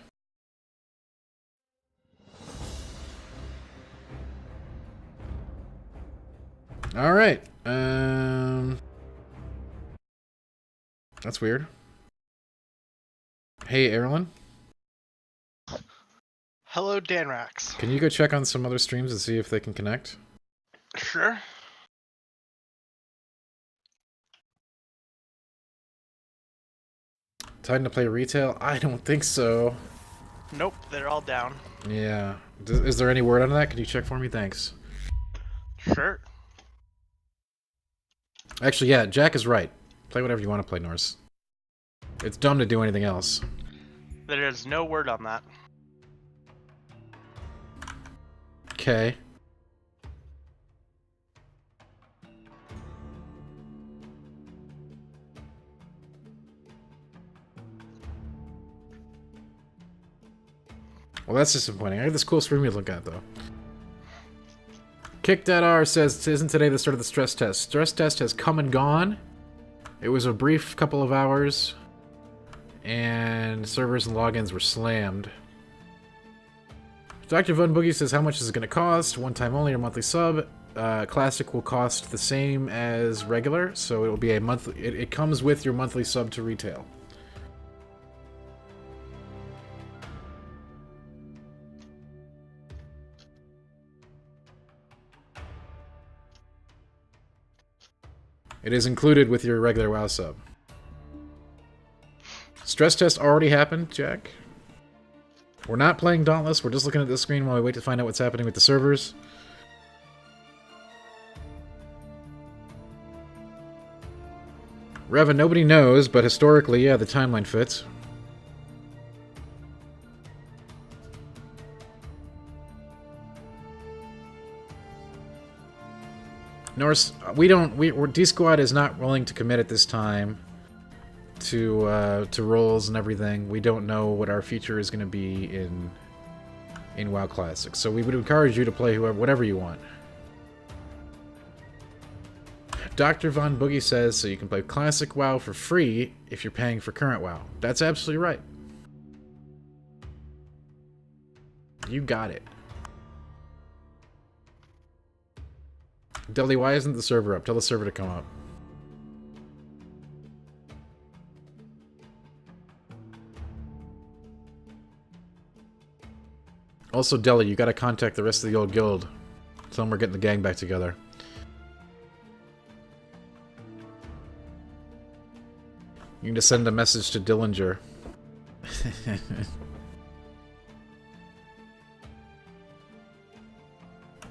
Alright, that's weird. Hey, Erlen? Hello, Danrax. Can you go check on some other streams and see if they can connect? Sure. Time to play retail? I don't think so. Nope, they're all down. Yeah. Is there any word on that? Can you check for me? Thanks. Sure. Actually, yeah, Jack is right. Play whatever you want to play, Norse. It's dumb to do anything else. There is no word on that. Okay. Well, that's disappointing. I have this cool stream to look at, though. Kick.R says, isn't today the start of the stress test? Stress test has come and gone. It was a brief couple of hours, and servers and logins were slammed. Dr. Von Boogie says, how much is it going to cost? One time only or monthly sub? Classic will cost the same as regular, so it will be a monthly. It comes with your monthly sub to retail. It is included with your regular WoW sub. Stress test already happened, Jack. We're not playing Dauntless, we're just looking at this screen while we wait to find out what's happening with the servers. Revan, nobody knows, but historically, yeah, the timeline fits. Norse, D-Squad is not willing to commit at this time to roles and everything. We don't know what our future is going to be in WoW Classic, so we would encourage you to play whatever you want. Dr. Von Boogie says, so you can play Classic WoW for free if you're paying for current WoW. That's absolutely right. You got it. Deli, why isn't the server up? Tell the server to come up. Also, Deli, you gotta contact the rest of the old guild. Tell them we're getting the gang back together. You need to send a message to Dillinger.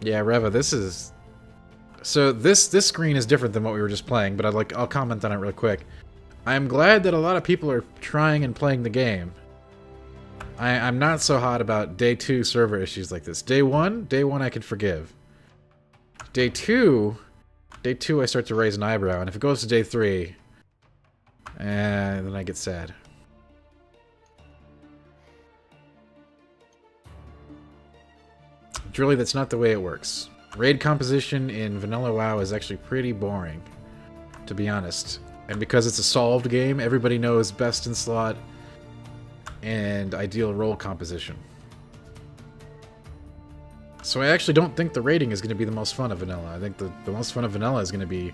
Yeah, Reva, this is... So this screen is different than what we were just playing, but I'll comment on it real quick. I'm glad that a lot of people are trying and playing the game. I'm not so hot about day 2 server issues like this. Day 1 I can forgive. Day 2 I start to raise an eyebrow, and if it goes to day 3, then I get sad. Really, that's not the way it works. Raid composition in Vanilla WoW is actually pretty boring, to be honest. And because it's a solved game, everybody knows best in slot and ideal role composition. So I actually don't think the raiding is going to be the most fun of Vanilla. I think the most fun of Vanilla is going to be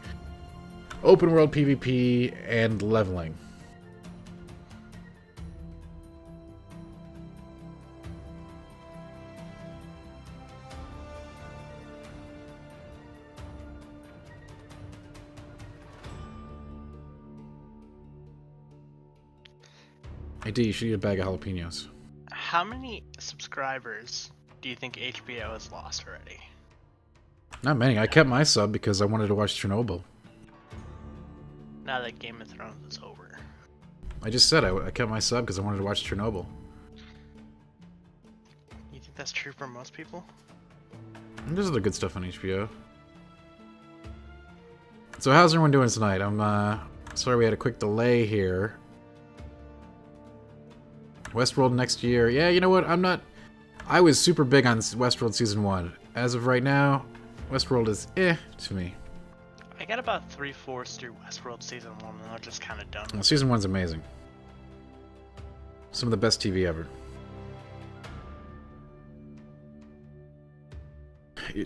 open world PvP and leveling. ID, you should eat a bag of jalapenos. How many subscribers do you think HBO has lost already? Not many. I kept my sub because I wanted to watch Chernobyl. Now that Game of Thrones is over. I just said I kept my sub because I wanted to watch Chernobyl. You think that's true for most people? And there's other good stuff on HBO. So how's everyone doing tonight? I'm sorry we had a quick delay here. Westworld next year. Yeah, you know what? I was super big on Westworld Season 1. As of right now, Westworld is to me. I got about 3/4 through Westworld Season 1 and I'm just kind of done. Well, Season 1's amazing. Some of the best TV ever.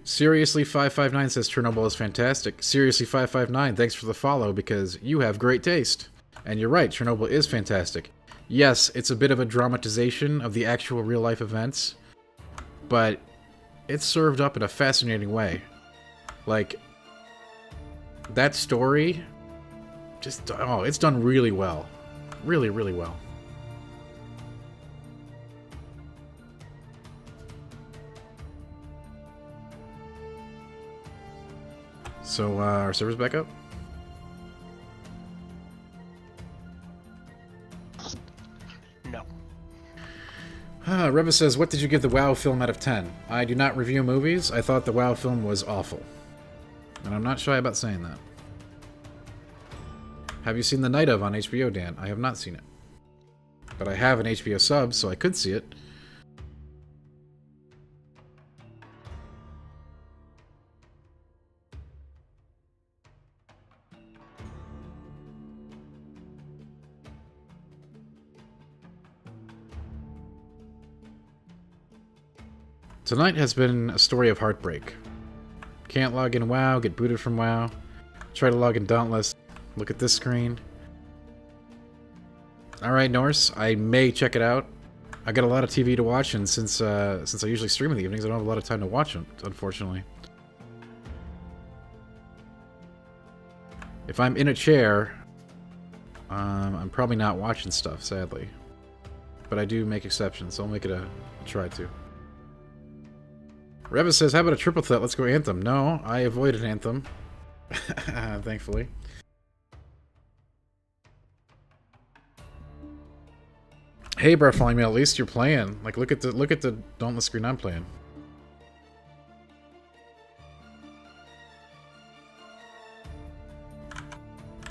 Seriously 559 says Chernobyl is fantastic. Seriously 559, thanks for the follow because you have great taste. And you're right, Chernobyl is fantastic. Yes, it's a bit of a dramatization of the actual real-life events, but it's served up in a fascinating way. Like, that story, it's done really well. Really, really well. So, our server's back up? No. Reva says, what did you give the WoW film out of 10? I do not review movies. I thought the WoW film was awful. And I'm not shy about saying that. Have you seen The Night Of on HBO, Dan? I have not seen it. But I have an HBO sub, so I could see it. Tonight has been a story of heartbreak. Can't log in WoW, get booted from WoW. Try to log in Dauntless. Look at this screen. Alright, Norse, I may check it out. I got a lot of TV to watch, and since I usually stream in the evenings, I don't have a lot of time to watch it, unfortunately. If I'm in a chair, I'm probably not watching stuff, sadly. But I do make exceptions, so I'll make it a try to. Reva says, how about a triple threat? Let's go Anthem. No, I avoided Anthem. Thankfully. Hey, Bartholomew, at least you're playing. Like, look at the Dauntless screen I'm playing.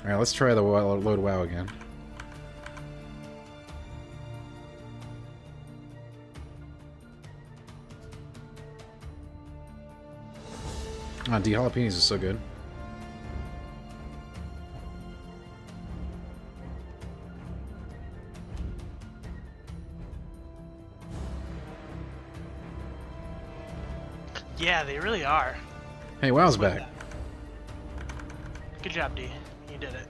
Alright, let's try the load WoW again. Ah, D jalapenos is so good. Yeah, they really are. Hey, WoW's back. Good job, D. You did it.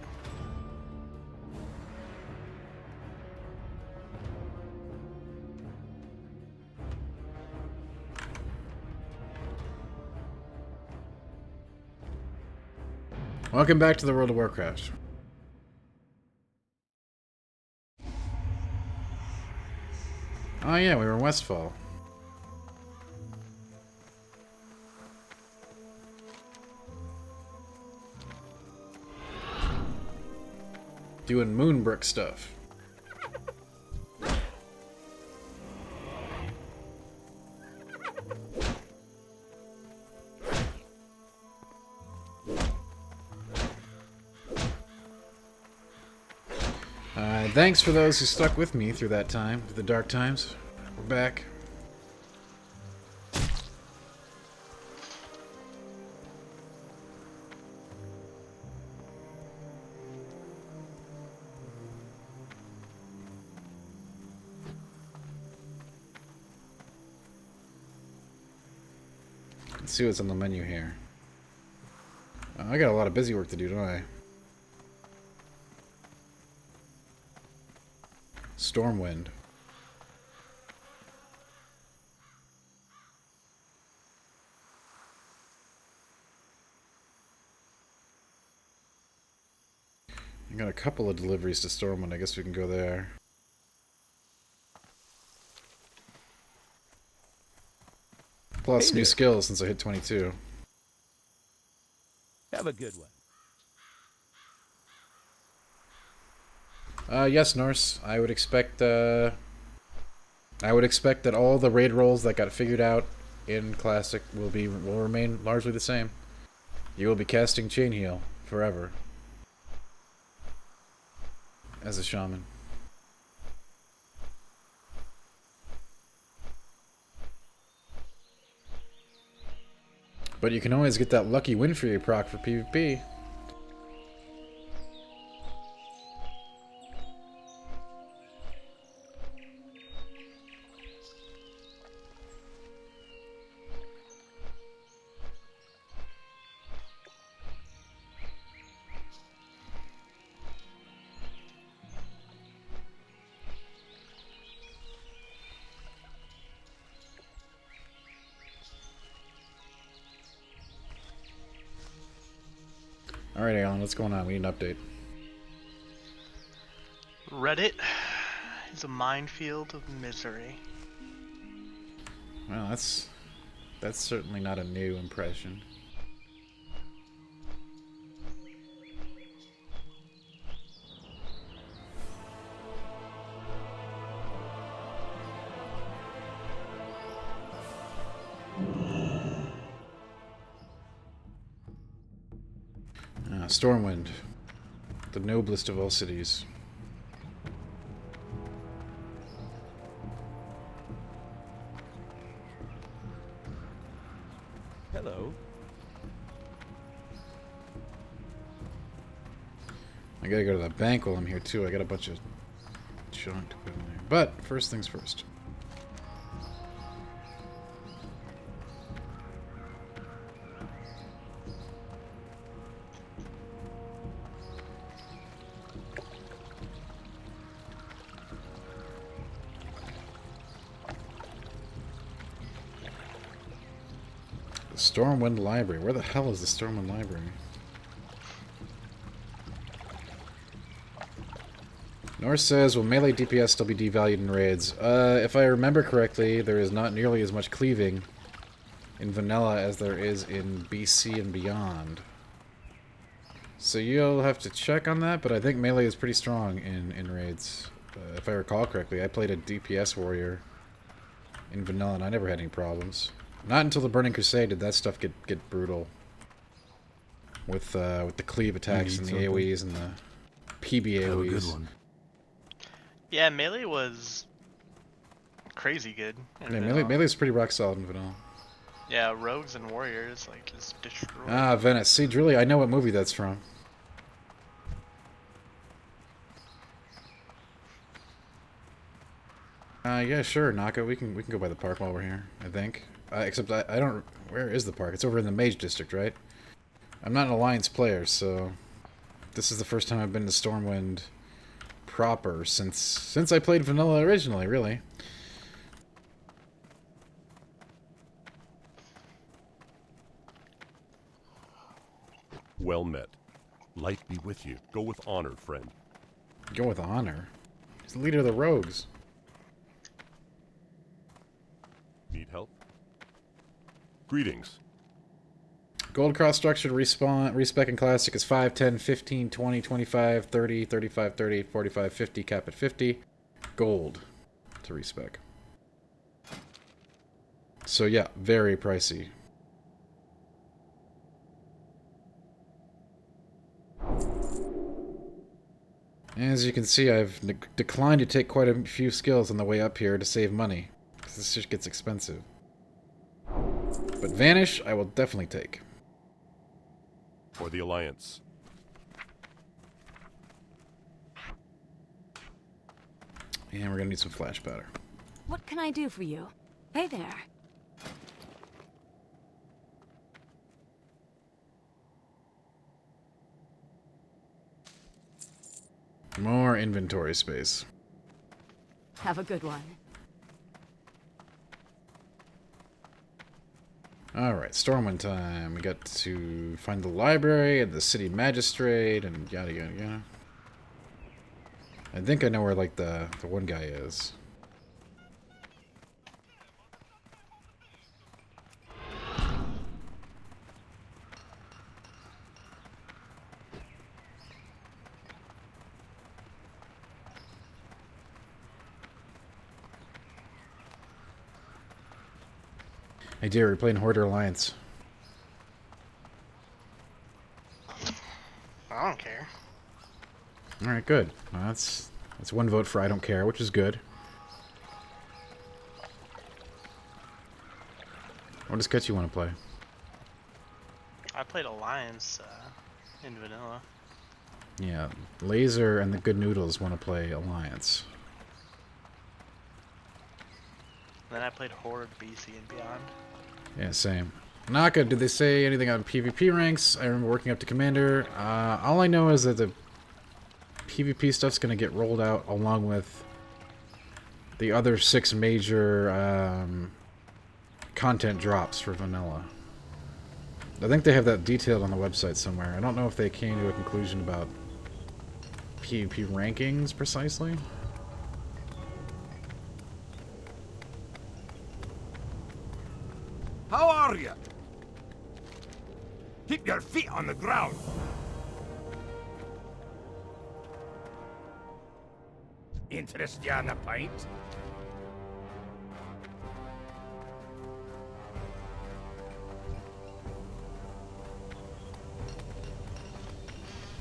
Welcome back to the World of Warcraft. Oh yeah, we were in Westfall. Doing Moonbrook stuff. Thanks for those who stuck with me through that time, through the dark times. We're back. Let's see what's on the menu here. I got a lot of busy work to do, don't I? Stormwind. I got a couple of deliveries to Stormwind. I guess we can go there. Plus Hey new there. skills since I hit 22. Have a good one. Yes, Norse. I would expect that all the raid rolls that got figured out in Classic will remain largely the same. You will be casting Chain Heal forever as a shaman. But you can always get that lucky win for your proc for PvP. Alright, Alan, what's going on? We need an update. Reddit is a minefield of misery. Well, that's certainly not a new impression. Stormwind, the noblest of all cities. Hello. I gotta go to the bank while I'm here too. I got a bunch of junk to put in there. But first things first. The Stormwind Library. Where the hell is the Stormwind Library? Norse says, will melee DPS still be devalued in raids? If I remember correctly, there is not nearly as much cleaving in vanilla as there is in BC and beyond. So you'll have to check on that, but I think melee is pretty strong in raids. If I recall correctly, I played a DPS warrior in vanilla and I never had any problems. Not until the Burning Crusade did that stuff get brutal. With the cleave attacks and the AoEs and the PB Have a good AoEs. one. Yeah, melee was crazy good. in Yeah, vanilla. melee's pretty rock solid in vanilla. Yeah, rogues and warriors like just destroyed. Ah, Venice. See, really, I know what movie that's from. Yeah, sure, Naka. We can go by the park while we're here. I think. Except I don't. Where is the park? It's over in the Mage District, right? I'm not an Alliance player, so this is the first time I've been to Stormwind proper since I played vanilla originally. Really. Well met. Light be with you. Go with honor, friend. Go with honor. He's the leader of the rogues. Need help? Greetings. Gold cross structure to respawn, respec in classic is 5, 10, 15, 20, 25, 30, 35, 30, 45, 50, cap at 50. Gold to respec. So yeah, very pricey. As you can see, I've declined to take quite a few skills on the way up here to save money, because this just gets expensive. But Vanish, I will definitely take. For the Alliance. And we're gonna need some flash powder. What can I do for you? Hey there. More inventory space. Have a good one. Alright, Stormwind time. We got to find the library and the city magistrate and yada yada yada. I think I know where, like, the one guy is. Hey dear, we're playing Horde or Alliance. I don't care. Alright, good. Well, that's one vote for I don't care, which is good. What does Ketchy want to play? I played Alliance in vanilla. Yeah, Laser and the Good Noodles want to play Alliance. Then I played Horde, BC, and Beyond. Yeah, same. Naka, did they say anything on PvP ranks? I remember working up to Commander. All I know is that the PvP stuff's going to get rolled out along with the other 6 major content drops for vanilla. I think they have that detailed on the website somewhere. I don't know if they came to a conclusion about PvP rankings precisely. How are you? Keep your feet on the ground. Interest you on a pint?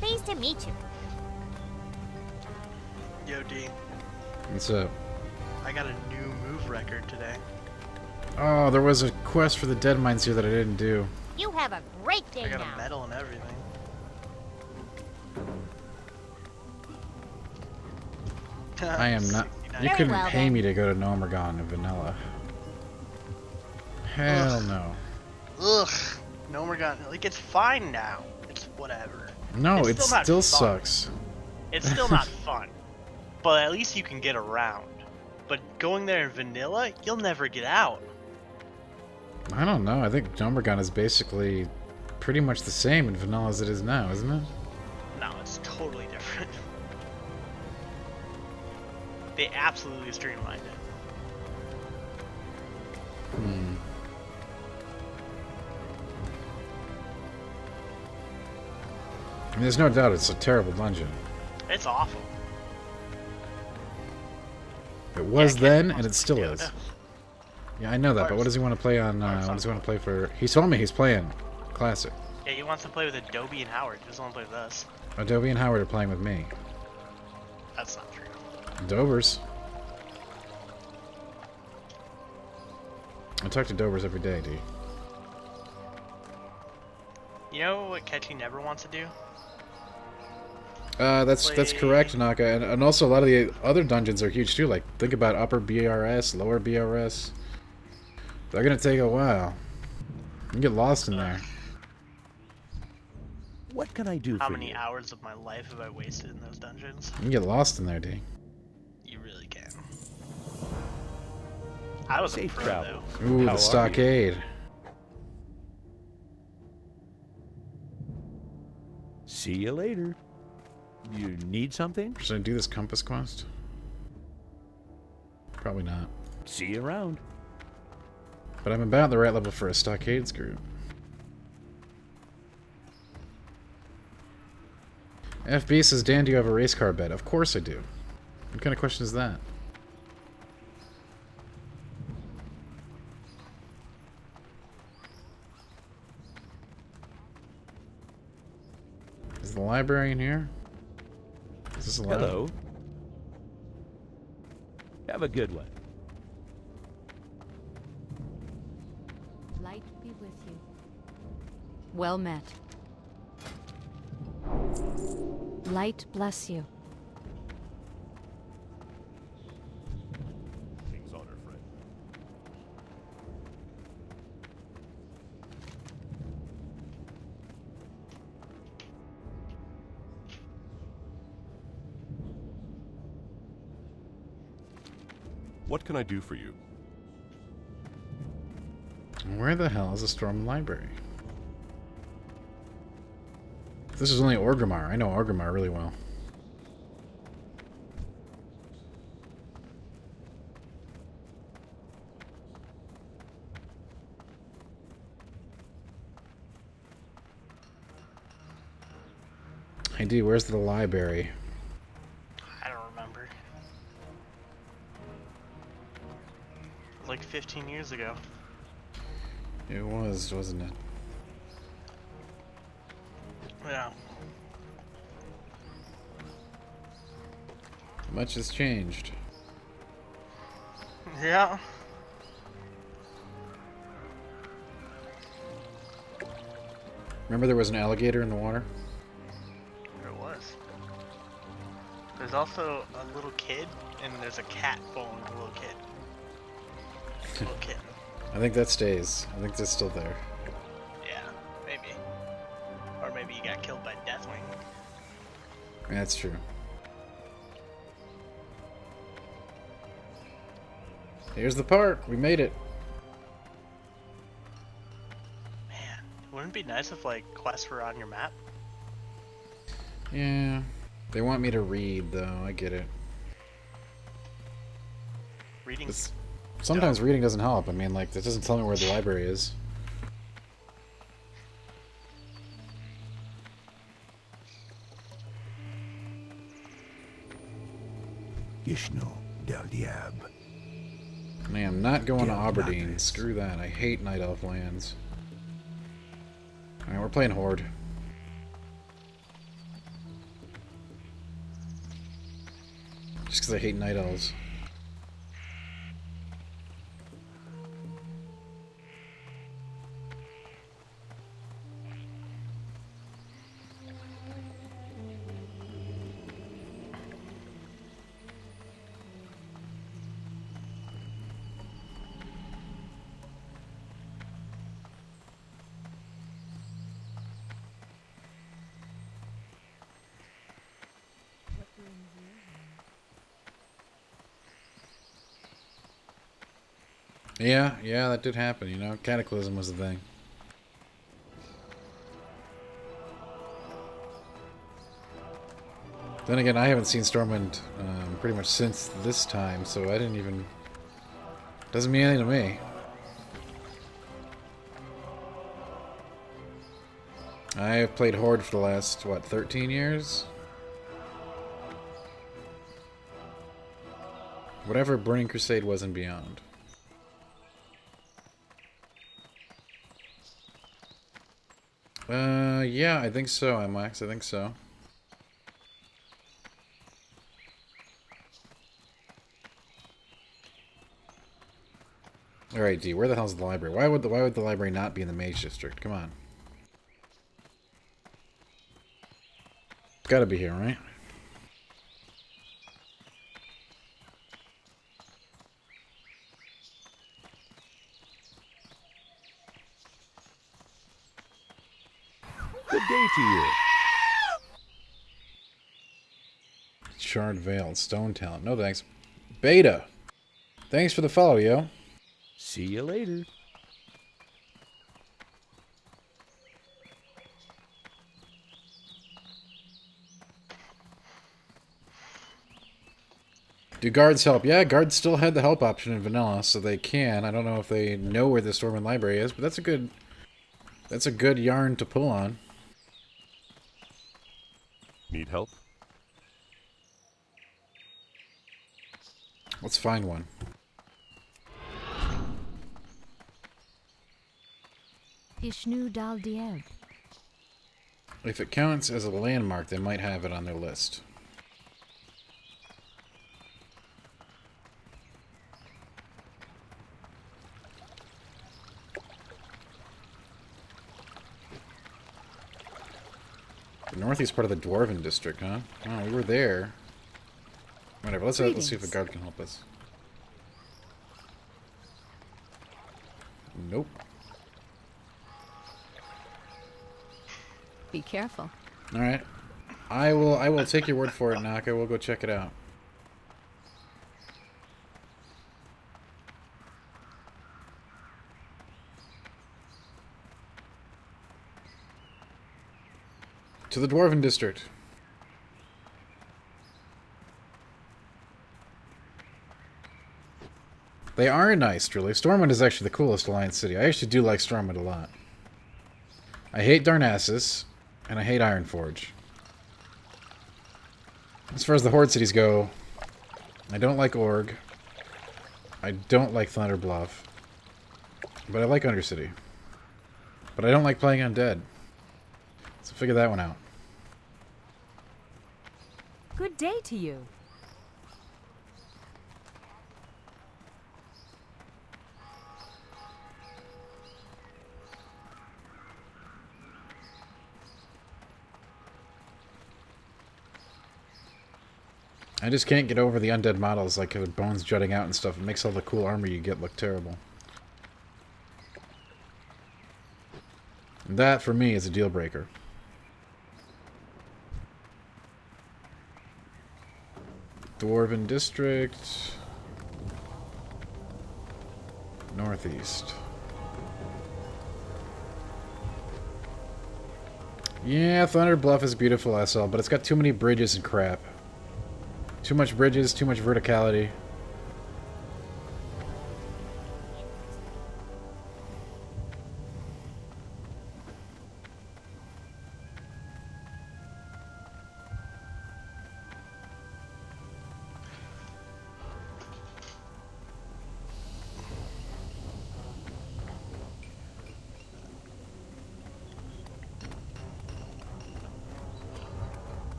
Pleased to meet you. Yo, D. What's up? I got a new move record today. Oh, there was a quest for the Dead Mines here that I didn't do. You have a great day I got now. a medal and everything. I am not... You Very couldn't well, pay then. me to go to Nomergon in vanilla. Hell no. Ugh. No more gun. Like, it's fine now. It's whatever. No, It's it still not still fun. sucks. It's still not fun. But at least you can get around. But going there in vanilla, you'll never get out. I don't know. I think Nomergon is basically pretty much the same in vanilla as it is now, isn't it? No, it's totally different. They absolutely streamlined it. Hmm. I mean, there's no doubt it's a terrible dungeon. It's awful. It was Yeah, then, Ken and it still wants is. to do Yeah, I know that, but what does he want to play on, what does he want to play for... He told me he's playing Classic. Yeah, he wants to play with Adobe and Howard. He doesn't want to play with us. Adobe and Howard are playing with me. That's not true. Dobers. I talk to Dobers every day, dude. You know what Ketchy never wants to do? That's Play- correct, Naka, and also a lot of the other dungeons are huge too. Like, think about upper BRS, lower BRS. They're gonna take a while. You can get lost in there. What can I do How for many you? hours of my life have I wasted in those dungeons? You can get lost in there, D. You really can. I was a Safe pro, travel. though. Ooh, How are the you? stockade. See you later. You need something? Should I do this compass quest? Probably not. See you around. But I'm about the right level for a stockade screw. FB says, Dan, do you have a race car bet? Of course I do. What kind of question is that? Is the library in here? Is this allowed? Hello. Have a good one. Light be with you. Well met. Light bless you. King's honor, friend. What can I do for you? Where the hell is the Stormwind Library? This is only Orgrimmar. I know Orgrimmar really well. Hey, D, where's the library? I don't remember. Like 15 years ago. It was, wasn't it? Yeah. Much has changed. Yeah. Remember there was an alligator in the water? There was. There's also a little kid, and there's a cat following a little kid. Little kitten. I think that stays. I think that's still there. Yeah, maybe. Or maybe he got killed by Deathwing. That's true. Here's the park. We made it. Man, wouldn't it be nice if, like, quests were on your map? Yeah. They want me to read, though. I get it. Reading. Sometimes reading doesn't help. I mean, like, that doesn't tell me where the library is. Ishno del Diab. I am not going to Aberdeen. Screw that. I hate Night Elf lands. Alright, we're playing Horde. Just because I hate Night Elves. Yeah, that did happen, you know. Cataclysm was the thing. Then again, I haven't seen Stormwind pretty much since this time, so I didn't even... Doesn't mean anything to me. I have played Horde for the last, what, 13 years? Whatever Burning Crusade was and beyond. Yeah, I think so, MX, I think so. Alright, D, where the hell's the library? Why would the library not be in the Mage District? Come on. It's gotta be here, right? Good day to you. Shard Veil, Stone Talent. No thanks. Beta! Thanks for the follow, yo. See you later. Do guards help? Yeah, guards still had the help option in vanilla, so they can. I don't know if they know where the Stormwind Library is, but that's a good yarn to pull on. Need help? Let's find one. Ishnu Dal Dieb. If it counts as a landmark, they might have it on their list. The northeast part of the Dwarven District, huh? Oh, we were there. Whatever, let's see if a guard can help us. Nope. Be careful. Alright. I will take your word for it, Naka. We'll go check it out. To the Dwarven District. They are nice, truly. Stormwind is actually the coolest Alliance city. I actually do like Stormwind a lot. I hate Darnassus, and I hate Ironforge. As far as the Horde cities go, I don't like Org. I don't like Thunder Bluff. But I like Undercity. But I don't like playing undead. So figure that one out. Good day to you. I just can't get over the undead models, like with bones jutting out and stuff. It makes all the cool armor you get look terrible. And that, for me, is a deal breaker. Dwarven District. Northeast. Yeah, Thunder Bluff is beautiful, SL, but it's got too many bridges and crap. Too much bridges, too much verticality.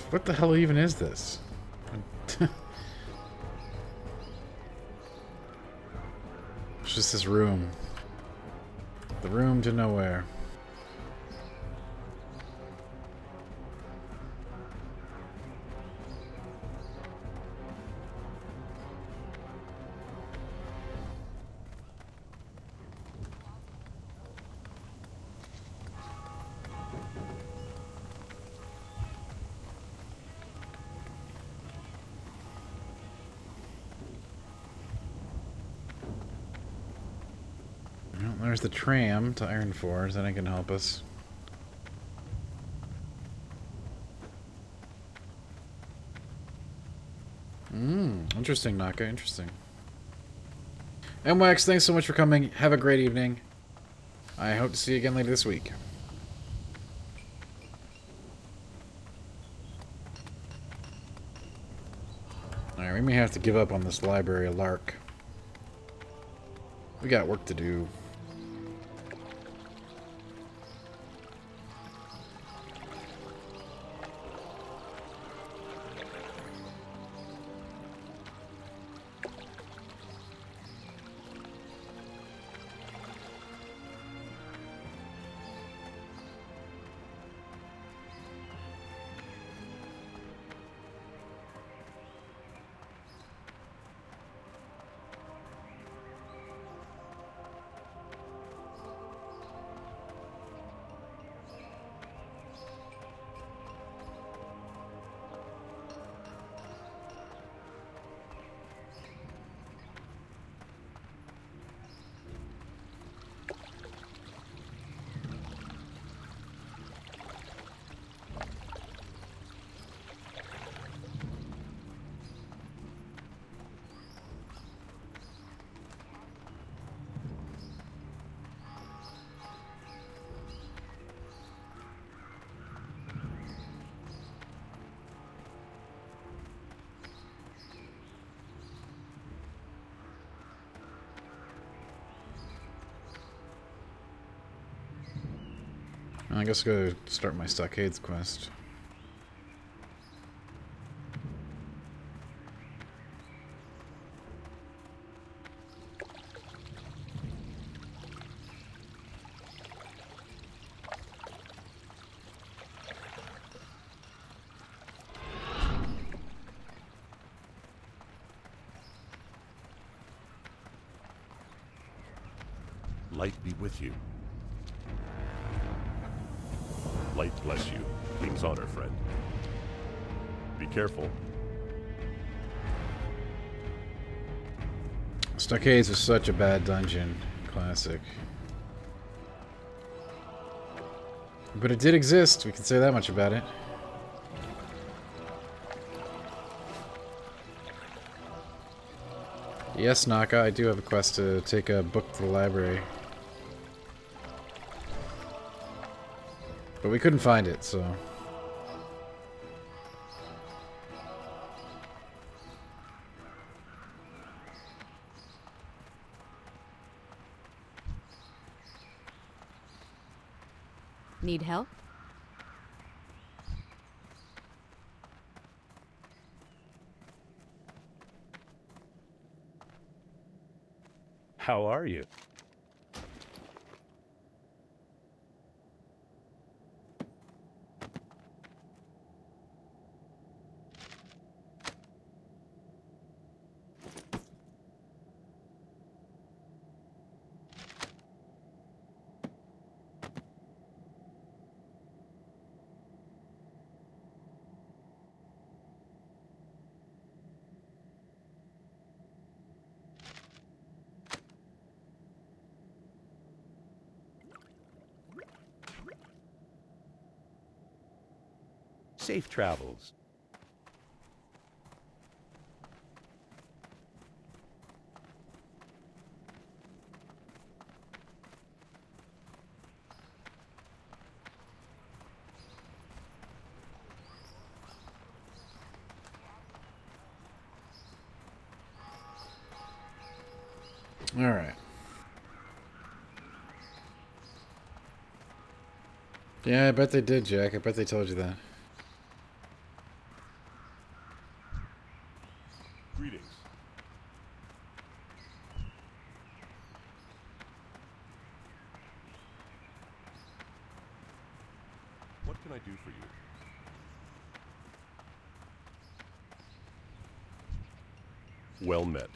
What the hell even is this? It's just this room. The room to nowhere. There's the tram to Iron Forge, that ain't gonna help us. Interesting, Naka, interesting. MWax, thanks so much for coming. Have a great evening. I hope to see you again later this week. Alright, we may have to give up on this library lark. We got work to do. I guess I'll go start my Stockades quest. Light be with you. Light bless you. King's honor, friend. Be careful. Stockades is such a bad dungeon. Classic. But it did exist, we can say that much about it. Yes, Naka, I do have a quest to take a book to the library. But we couldn't find it, so... Need help? How are you? Safe travels. All right. Yeah, I bet they did, Jack. I bet they told you that. Greetings. What can I do for you? Well met.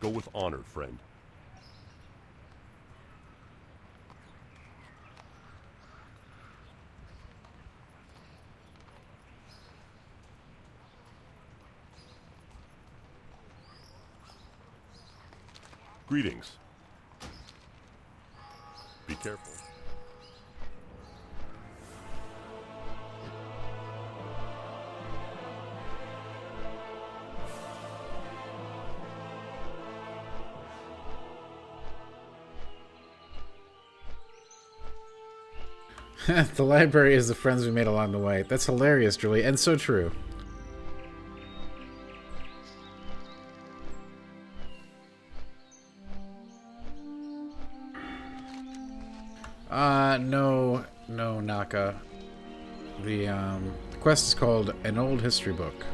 Go with honor, friend. Greetings. Be careful. The library is the friends we made along the way. That's hilarious, Julie, and so true. No, Naka. The quest is called An Old History Book.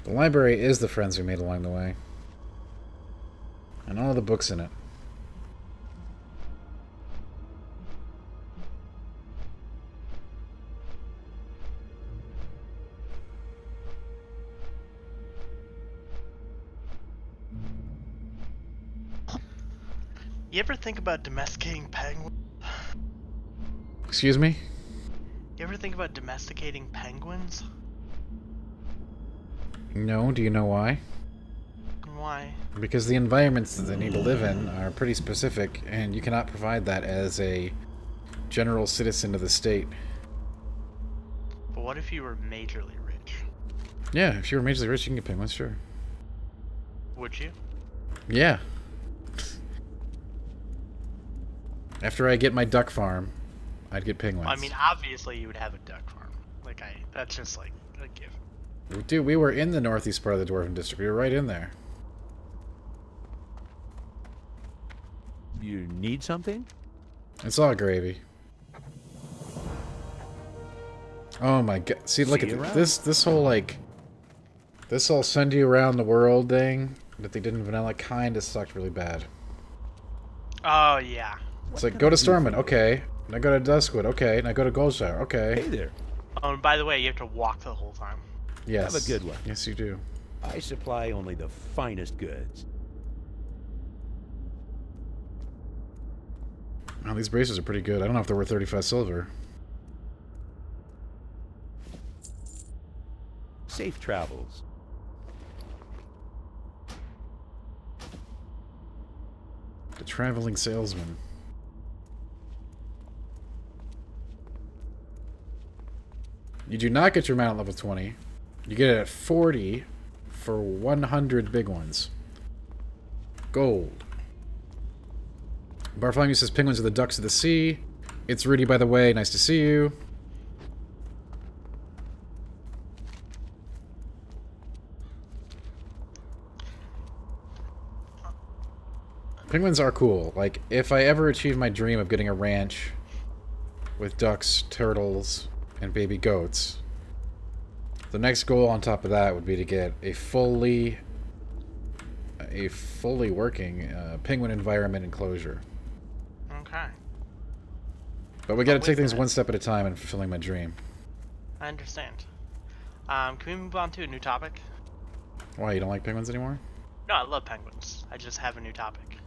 The library is the friends we made along the way. And all the books in it. You ever think about domesticating penguins? Excuse me? You ever think about domesticating penguins? No, do you know why? Why? Because the environments that they need to live in are pretty specific, and you cannot provide that as a general citizen of the state. But what if you were majorly rich? Yeah, if you were majorly rich, you can get penguins, sure. Would you? Yeah. After I get my duck farm, I'd get penguins. I mean, obviously you would have a duck farm. That's just like a given. Dude, we were in the northeast part of the Dwarven District. We were right in there. You need something? It's all gravy. Oh my god. See, look at this whole, like... This whole send you around the world thing that they did in Vanilla kinda sucked really bad. Oh, yeah. It's like, go to Stormwind, okay. Now go to Duskwood, okay. Now go to Goldshire, okay. Hey there. Oh, and by the way, you have to walk the whole time. Yes. Have a good one. Yes, you do. I supply only the finest goods. Oh, these braces are pretty good. I don't know if they're worth 35 silver. Safe travels. The traveling salesman. You do not get your mount at level 20. You get it at 40 for 100 big ones. Gold. Bartholomew says penguins are the ducks of the sea. It's Rudy, by the way. Nice to see you. Penguins are cool. Like, if I ever achieve my dream of getting a ranch with ducks, turtles, and baby goats, the next goal on top of that would be to get a fully working penguin environment enclosure. Okay. But we gotta take things one step at a time in fulfilling my dream. I understand. Can we move on to a new topic? Why, you don't like penguins anymore? No, I love penguins. I just have a new topic.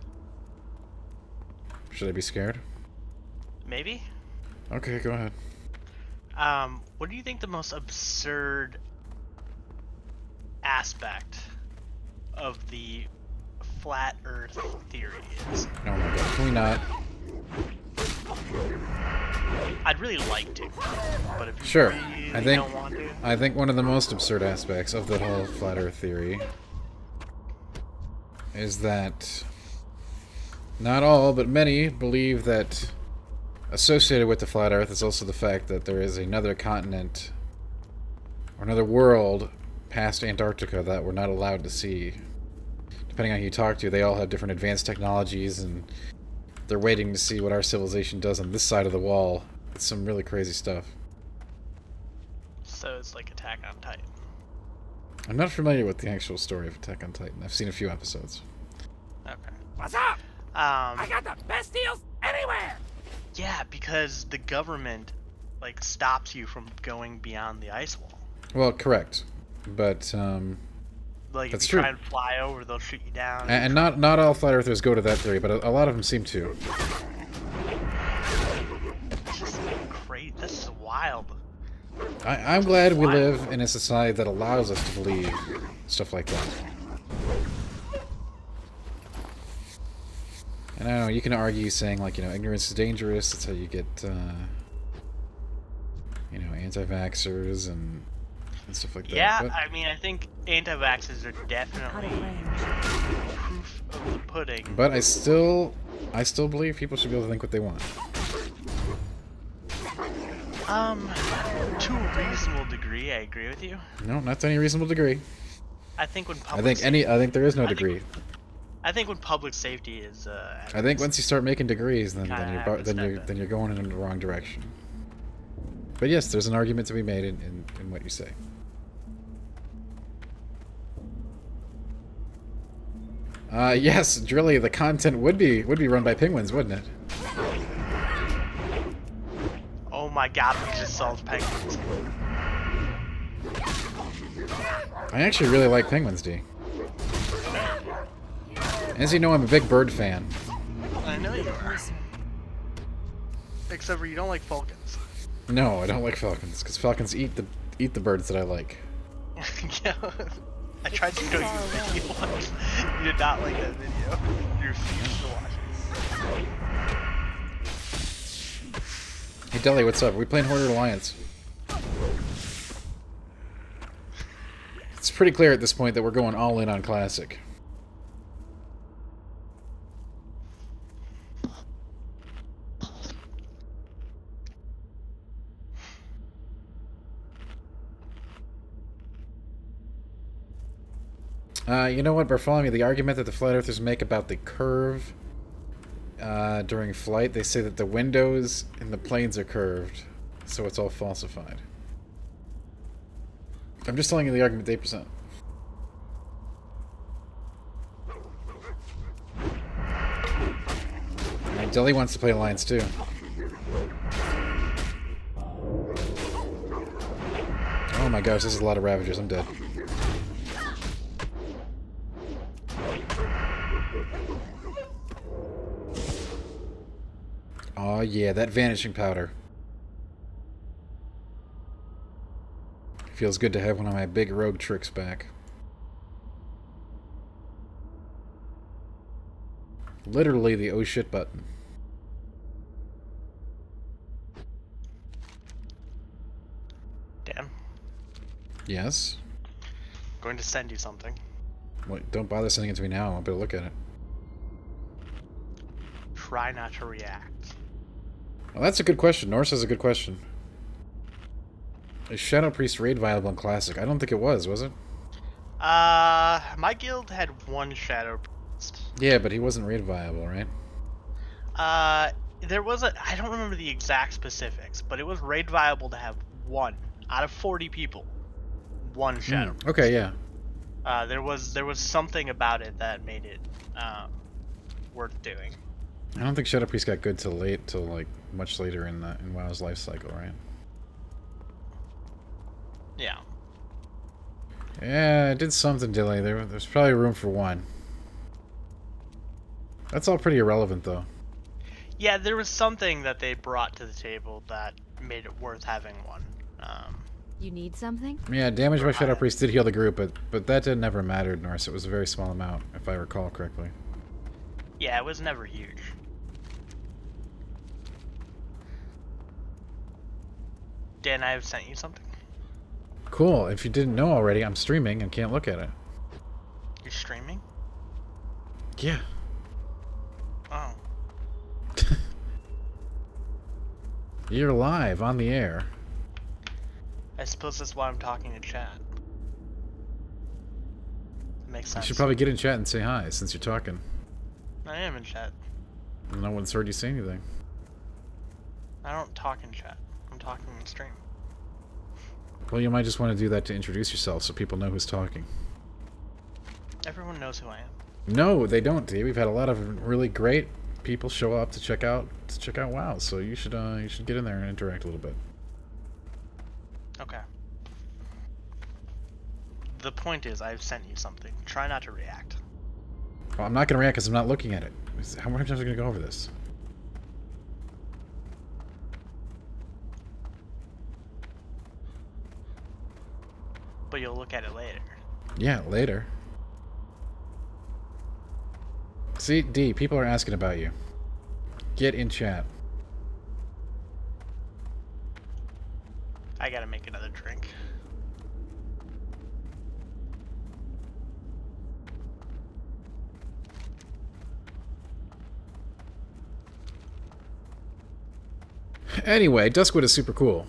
Should I be scared? Maybe? Okay, go ahead. What do you think the most absurd aspect of the flat Earth theory is? Oh my god, can we not? I'd really like to, but if you Sure. really don't want to. I think one of the most absurd aspects of the whole flat Earth theory is that not all, but many believe that associated with the flat Earth is also the fact that there is another continent or another world past Antarctica that we're not allowed to see. Depending on who you talk to, they all have different advanced technologies, and they're waiting to see what our civilization does on this side of the wall. It's some really crazy stuff. So it's like Attack on Titan. I'm not familiar with the actual story of Attack on Titan. I've seen a few episodes. Okay. What's up? I got the best deals anywhere. Yeah, because the government like stops you from going beyond the ice wall. Well, correct. But, Like that's if you try true. and fly over, they'll shoot you down. And not all flat earthers go to that theory, but a lot of them seem to. It's just crazy. This is wild. I'm glad we live in a society that allows us to believe stuff like that. And I don't know, you can argue saying, like, ignorance is dangerous. That's how you get, anti-vaxxers and stuff like that. Yeah, But I mean, I think anti-vaxxers are definitely proof of the pudding. But I still believe people should be able to think what they want. To a reasonable degree, I agree with you. No, not to any reasonable degree. I think when I think there is no degree. I think when public safety is. I think once you start making degrees, then Kinda you're going in the wrong direction. But yes, there's an argument to be made in what you say. Yes, Drilly, the content would be run by penguins, wouldn't it? Oh my god, we just solved penguins. I actually really like penguins, D. As you know, I'm a big bird fan. I know you are. Except for you don't like falcons. No, I don't like falcons, because falcons eat the birds that I like. Yeah. I tried to show you a video once. You did not like that video. You refused to watch it. Hey, Deli, what's up? Are we playing Horde or Alliance? It's pretty clear at this point that we're going all in on Classic. You know what, Bartholomew, the argument that the Flat Earthers make about the curve during flight, they say that the windows in the planes are curved, so it's all falsified. I'm just telling you the argument they present. And Deli wants to play Alliance too. Oh my gosh, this is a lot of Ravagers, I'm dead. Oh yeah, that vanishing powder. Feels good to have one of my big rogue tricks back. Literally the oh shit button. Dan, Yes? I'm going to send you something. Wait, don't bother sending it to me now. I'll better look at it. Try not to react. Well, that's a good question. Norse has a good question. Is Shadow Priest raid viable in Classic? I don't think it was it? My guild had one Shadow Priest. Yeah, but he wasn't raid viable, right? There was I don't remember the exact specifics, but it was raid viable to have one out of 40 people. One Shadow Priest. Okay, yeah. There was something about it that made it worth doing. I don't think Shadow Priest got good till like much later in WoW's life cycle, right? Yeah. Yeah, it did something delay. There's probably room for one. That's all pretty irrelevant, though. Yeah, there was something that they brought to the table that made it worth having one. You need something? Yeah, damage by Shadow Priest did heal the group, but that did never matter, Norse. It was a very small amount, if I recall correctly. Yeah, it was never huge. Dan, I have sent you something. Cool. If you didn't know already, I'm streaming and can't look at it. You're streaming? Yeah. Oh. You're live on the air. I suppose that's why I'm talking to chat. That makes You sense. should probably get in chat and say hi, since you're talking. I am in chat. No one's heard you say anything. I don't talk in chat. I'm talking in stream. Well, you might just want to do that to introduce yourself so people know who's talking. Everyone knows who I am. No, they don't, D. We've had a lot of really great people show up to check out WoW, so you should get in there and interact a little bit. Okay. The point is, I've sent you something. Try not to react. Well, I'm not going to react because I'm not looking at it. How many times are we going to go over this? But you'll look at it later. Yeah, later. See, D, people are asking about you. Get in chat. I gotta make another drink. Anyway, Duskwood is super cool.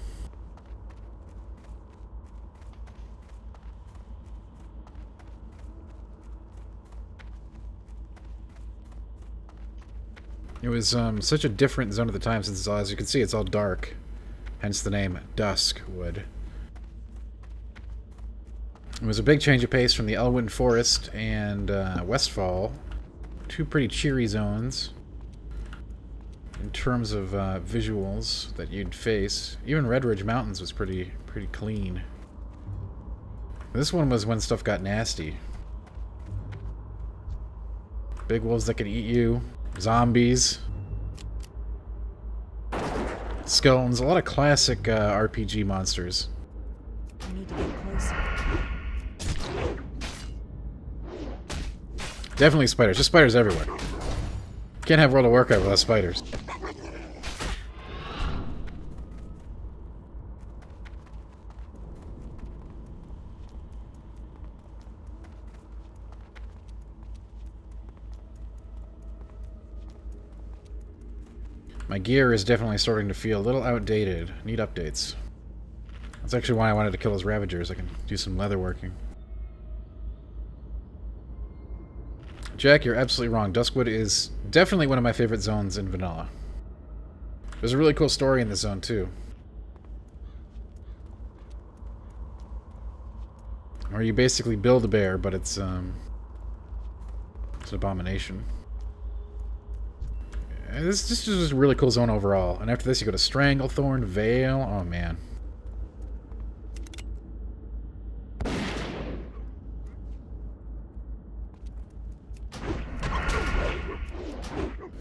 It was such a different zone at the time, since as you can see, it's all dark. Hence the name Duskwood. It was a big change of pace from the Elwyn Forest and Westfall. Two pretty cheery zones in terms of visuals that you'd face. Even Red Ridge Mountains was pretty clean. This one was when stuff got nasty. Big wolves that could eat you. Zombies. Skeletons. A lot of classic RPG monsters. I need to get closer. Definitely spiders. Just spiders everywhere. Can't have World of Warcraft without spiders. My gear is definitely starting to feel a little outdated. Need updates. That's actually why I wanted to kill those Ravagers. I can do some leather working. Jack, you're absolutely wrong. Duskwood is definitely one of my favorite zones in vanilla. There's a really cool story in this zone, too. Where you basically build a bear, but it's an abomination. This is just a really cool zone overall. And after this, you go to Stranglethorn, Vale. Oh, man.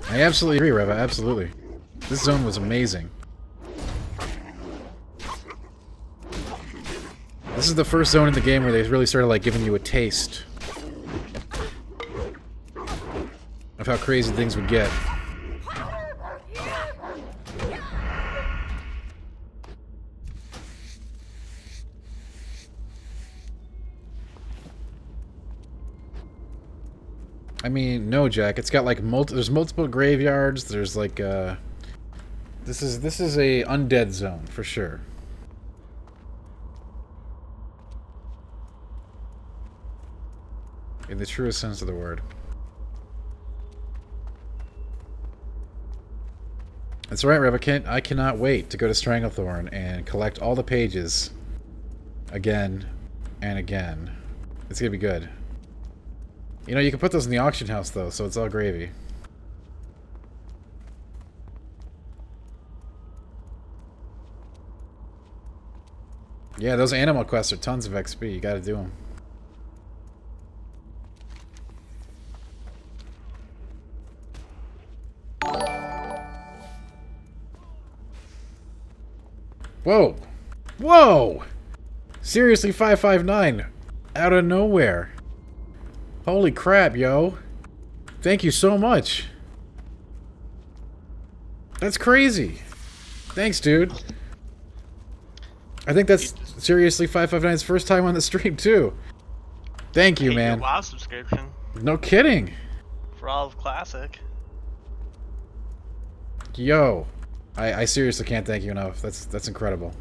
I absolutely agree, Reva. Absolutely. This zone was amazing. This is the first zone in the game where they really started like giving you a taste of how crazy things would get. I mean, no, Jack. It's got like there's multiple graveyards. There's like this is a undead zone for sure. In the truest sense of the word. That's right, Revocant. I cannot wait to go to Stranglethorn and collect all the pages again and again. It's gonna be good. You know, you can put those in the auction house, though, so it's all gravy. Yeah, those animal quests are tons of XP. You gotta do them. Whoa! Whoa! Seriously, 559. Out of nowhere. Holy crap, yo. Thank you so much. That's crazy. Thanks, dude. I think that's seriously 559's first time on the stream, too. Thank you, man. WoW subscription. No kidding. For all of Classic. Yo. I seriously can't thank you enough. That's incredible.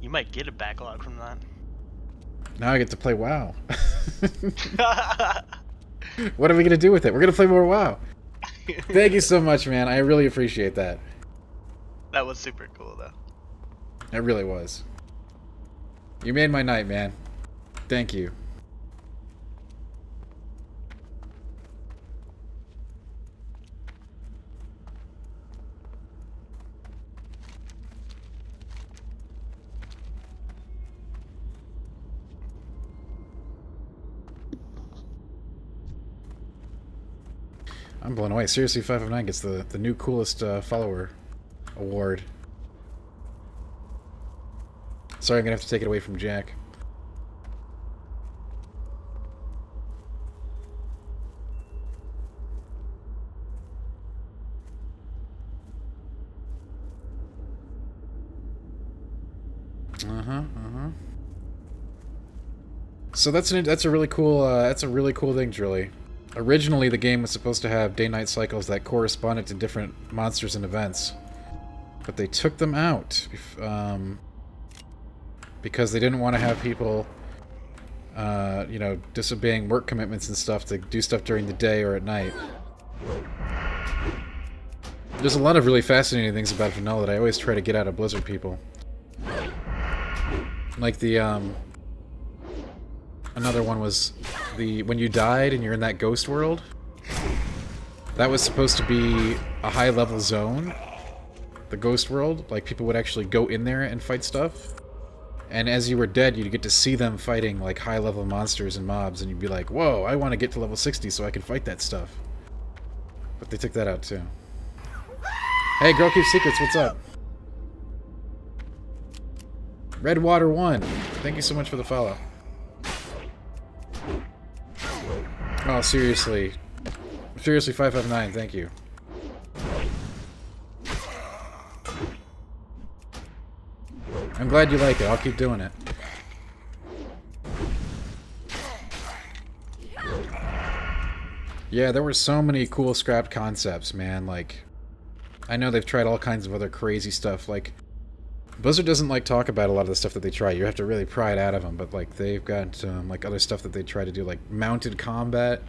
You might get a backlog from that. Now I get to play WoW. What are we going to do with it? We're going to play more WoW. Thank you so much, man. I really appreciate that. That was super cool, though. It really was. You made my night, man. Thank you. I'm blown away. Seriously, 559 gets the new coolest follower award. Sorry, I'm gonna have to take it away from Jack. So that's a really cool thing, Drilly. Originally, the game was supposed to have day-night cycles that corresponded to different monsters and events, but they took them out because they didn't want to have people, you know, disobeying work commitments and stuff to do stuff during the day or at night. There's a lot of really fascinating things about vanilla that I always try to get out of Blizzard people. Like the, another one was when you died and you're in that ghost world. That was supposed to be a high-level zone. The ghost world. Like, people would actually go in there and fight stuff. And as you were dead, you'd get to see them fighting, like, high-level monsters and mobs, and you'd be like, whoa, I want to get to level 60 so I can fight that stuff. But they took that out, too. Hey, Girl Keeps Secrets, what's up? Redwater 1, thank you so much for the follow. Oh, seriously. Seriously, 559, thank you. I'm glad you like it. I'll keep doing it. Yeah, there were so many cool scrapped concepts, man. Like, I know they've tried all kinds of other crazy stuff. Like, Blizzard doesn't like talk about a lot of the stuff that they try. You have to really pry it out of them. But like they've got like other stuff that they try to do, like mounted combat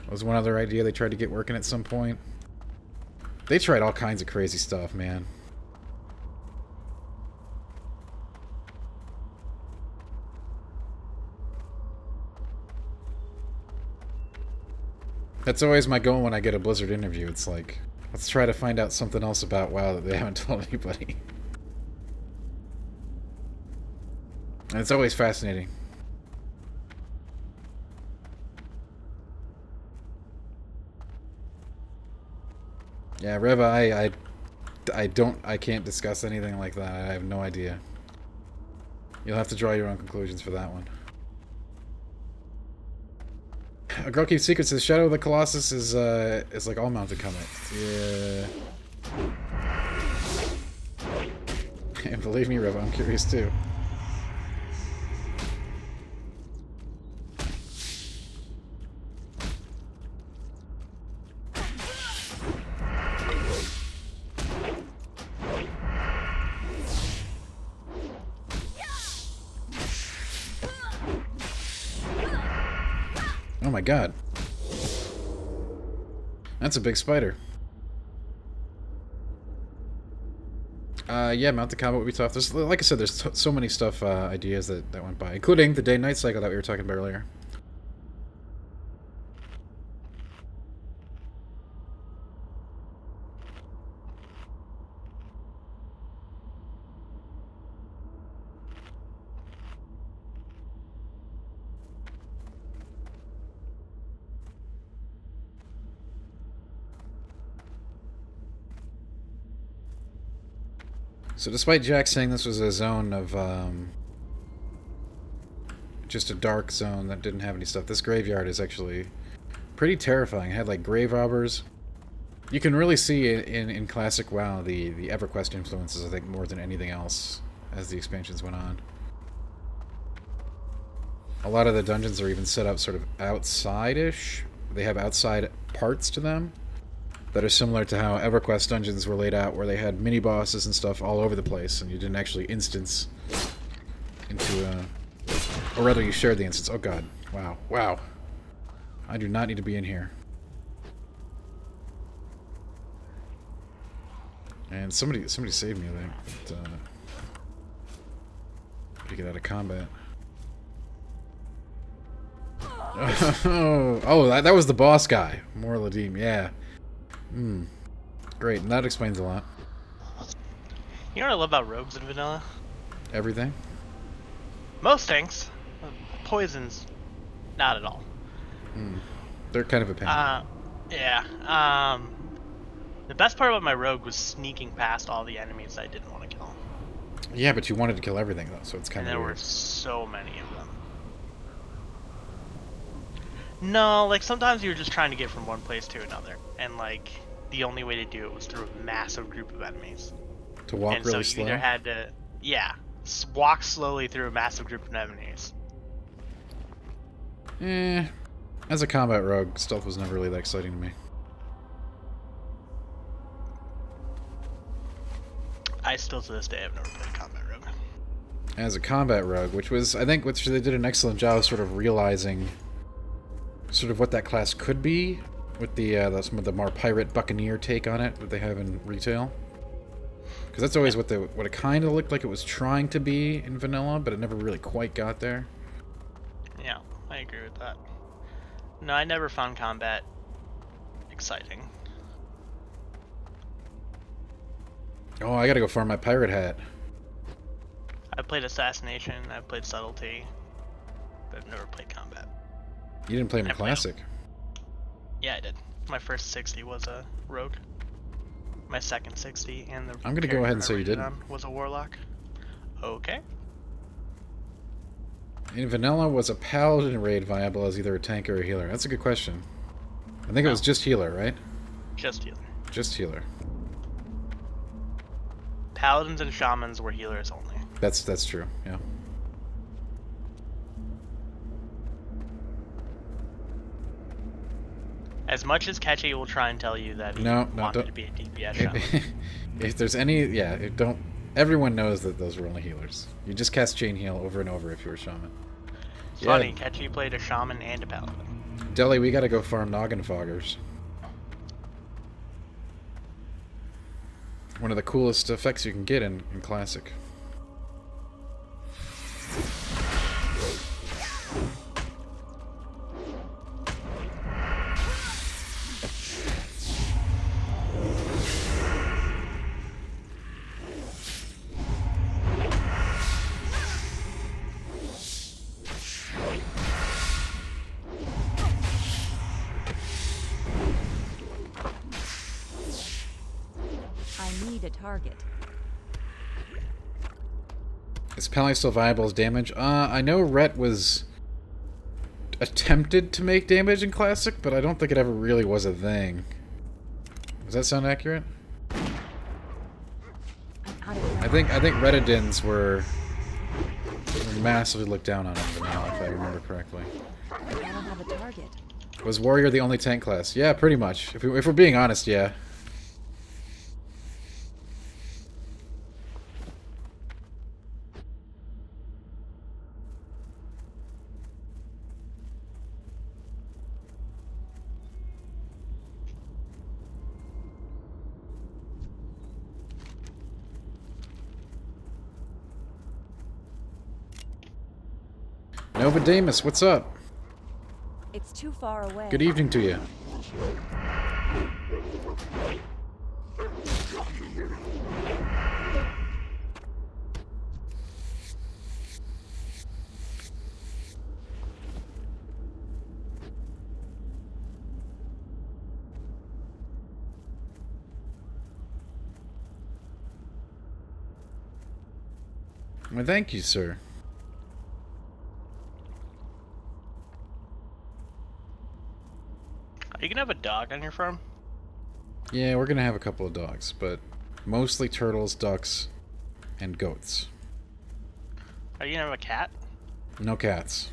was one other idea they tried to get working at some point. They tried all kinds of crazy stuff, man. That's always my goal when I get a Blizzard interview. It's like, let's try to find out something else about WoW that they haven't told anybody. And it's always fascinating. Yeah, Reva, I can't discuss anything like that. I have no idea. You'll have to draw your own conclusions for that one. A Girl Keeps Secrets says Shadow of the Colossus is like all mounted combat. Yeah. And believe me, Reva, I'm curious too. Oh my god. That's a big spider. Yeah, mounted combat would be tough. There's, like I said, there's so many stuff, ideas that went by, including the day-night cycle that we were talking about earlier. So despite Jack saying this was a zone of, just a dark zone that didn't have any stuff, this graveyard is actually pretty terrifying. It had, like, grave robbers. You can really see in Classic WoW the EverQuest influences, I think, more than anything else as the expansions went on. A lot of the dungeons are even set up sort of outside-ish. They have outside parts to them that are similar to how EverQuest dungeons were laid out, where they had mini-bosses and stuff all over the place, and you didn't actually instance into a... Or rather, you shared the instance. Oh god. Wow. Wow. I do not need to be in here. And somebody saved me there. To get out of combat. Oh, that was the boss guy. Morladim, yeah. Great, and that explains a lot. You know what I love about rogues in vanilla? Everything? Most things. Poisons, not at all. They're kind of a pain. Yeah. The best part about my rogue was sneaking past all the enemies I didn't want to kill. Yeah, but you wanted to kill everything, though, so it's kind And of there weird. were so many of them. No, like, sometimes you were just trying to get from one place to another, and, like, the only way to do it was through a massive group of enemies. To walk and really so slow? you either had to, yeah, walk slowly through a massive group of enemies. As a combat rogue, stealth was never really that exciting to me. I still, to this day, have never played combat rogue. As a combat rogue, which they did an excellent job of sort of realizing sort of what that class could be, with some of the more pirate buccaneer take on it that they have in retail. Because that's always what it kind of looked like it was trying to be in vanilla, but it never really quite got there. Yeah, I agree with that. No, I never found combat exciting. Oh, I gotta go farm my pirate hat. I played assassination, I played subtlety, but I've never played combat. You didn't play him in I played Classic. Yeah, I did. My first 60 was a rogue. My second 60 and the I'm gonna go ahead and say you character I didn't. rated on was a warlock. Okay. In vanilla, was a paladin raid viable as either a tank or a healer? That's a good question. I think it was just healer, right? Just healer. Just healer. Paladins and shamans were healers only. That's true, yeah. As much as Ketchy will try and tell you that he wanted to be a DPS shaman. If there's any, don't. Everyone knows that those were only healers. You just cast chain heal over and over if you were shaman. It's funny, Ketchy played a shaman and a paladin. Deli, we gotta go farm noggin foggers. One of the coolest effects you can get in Classic. need a target. Is Pally still viable as damage? I know Rhett was attempted to make damage in Classic, but I don't think it ever really was a thing. Does that sound accurate? I think Redditins were massively looked down on in Vanilla, if I remember correctly. I don't have a target. Was Warrior the only tank class? Yeah, pretty much. If we're being honest, yeah. Novodamus, what's up? It's too far away. Good evening to you. Well, thank you, sir. Are you gonna have a dog on your farm? Yeah, we're gonna have a couple of dogs, but mostly turtles, ducks, and goats. Are you gonna have a cat? No cats.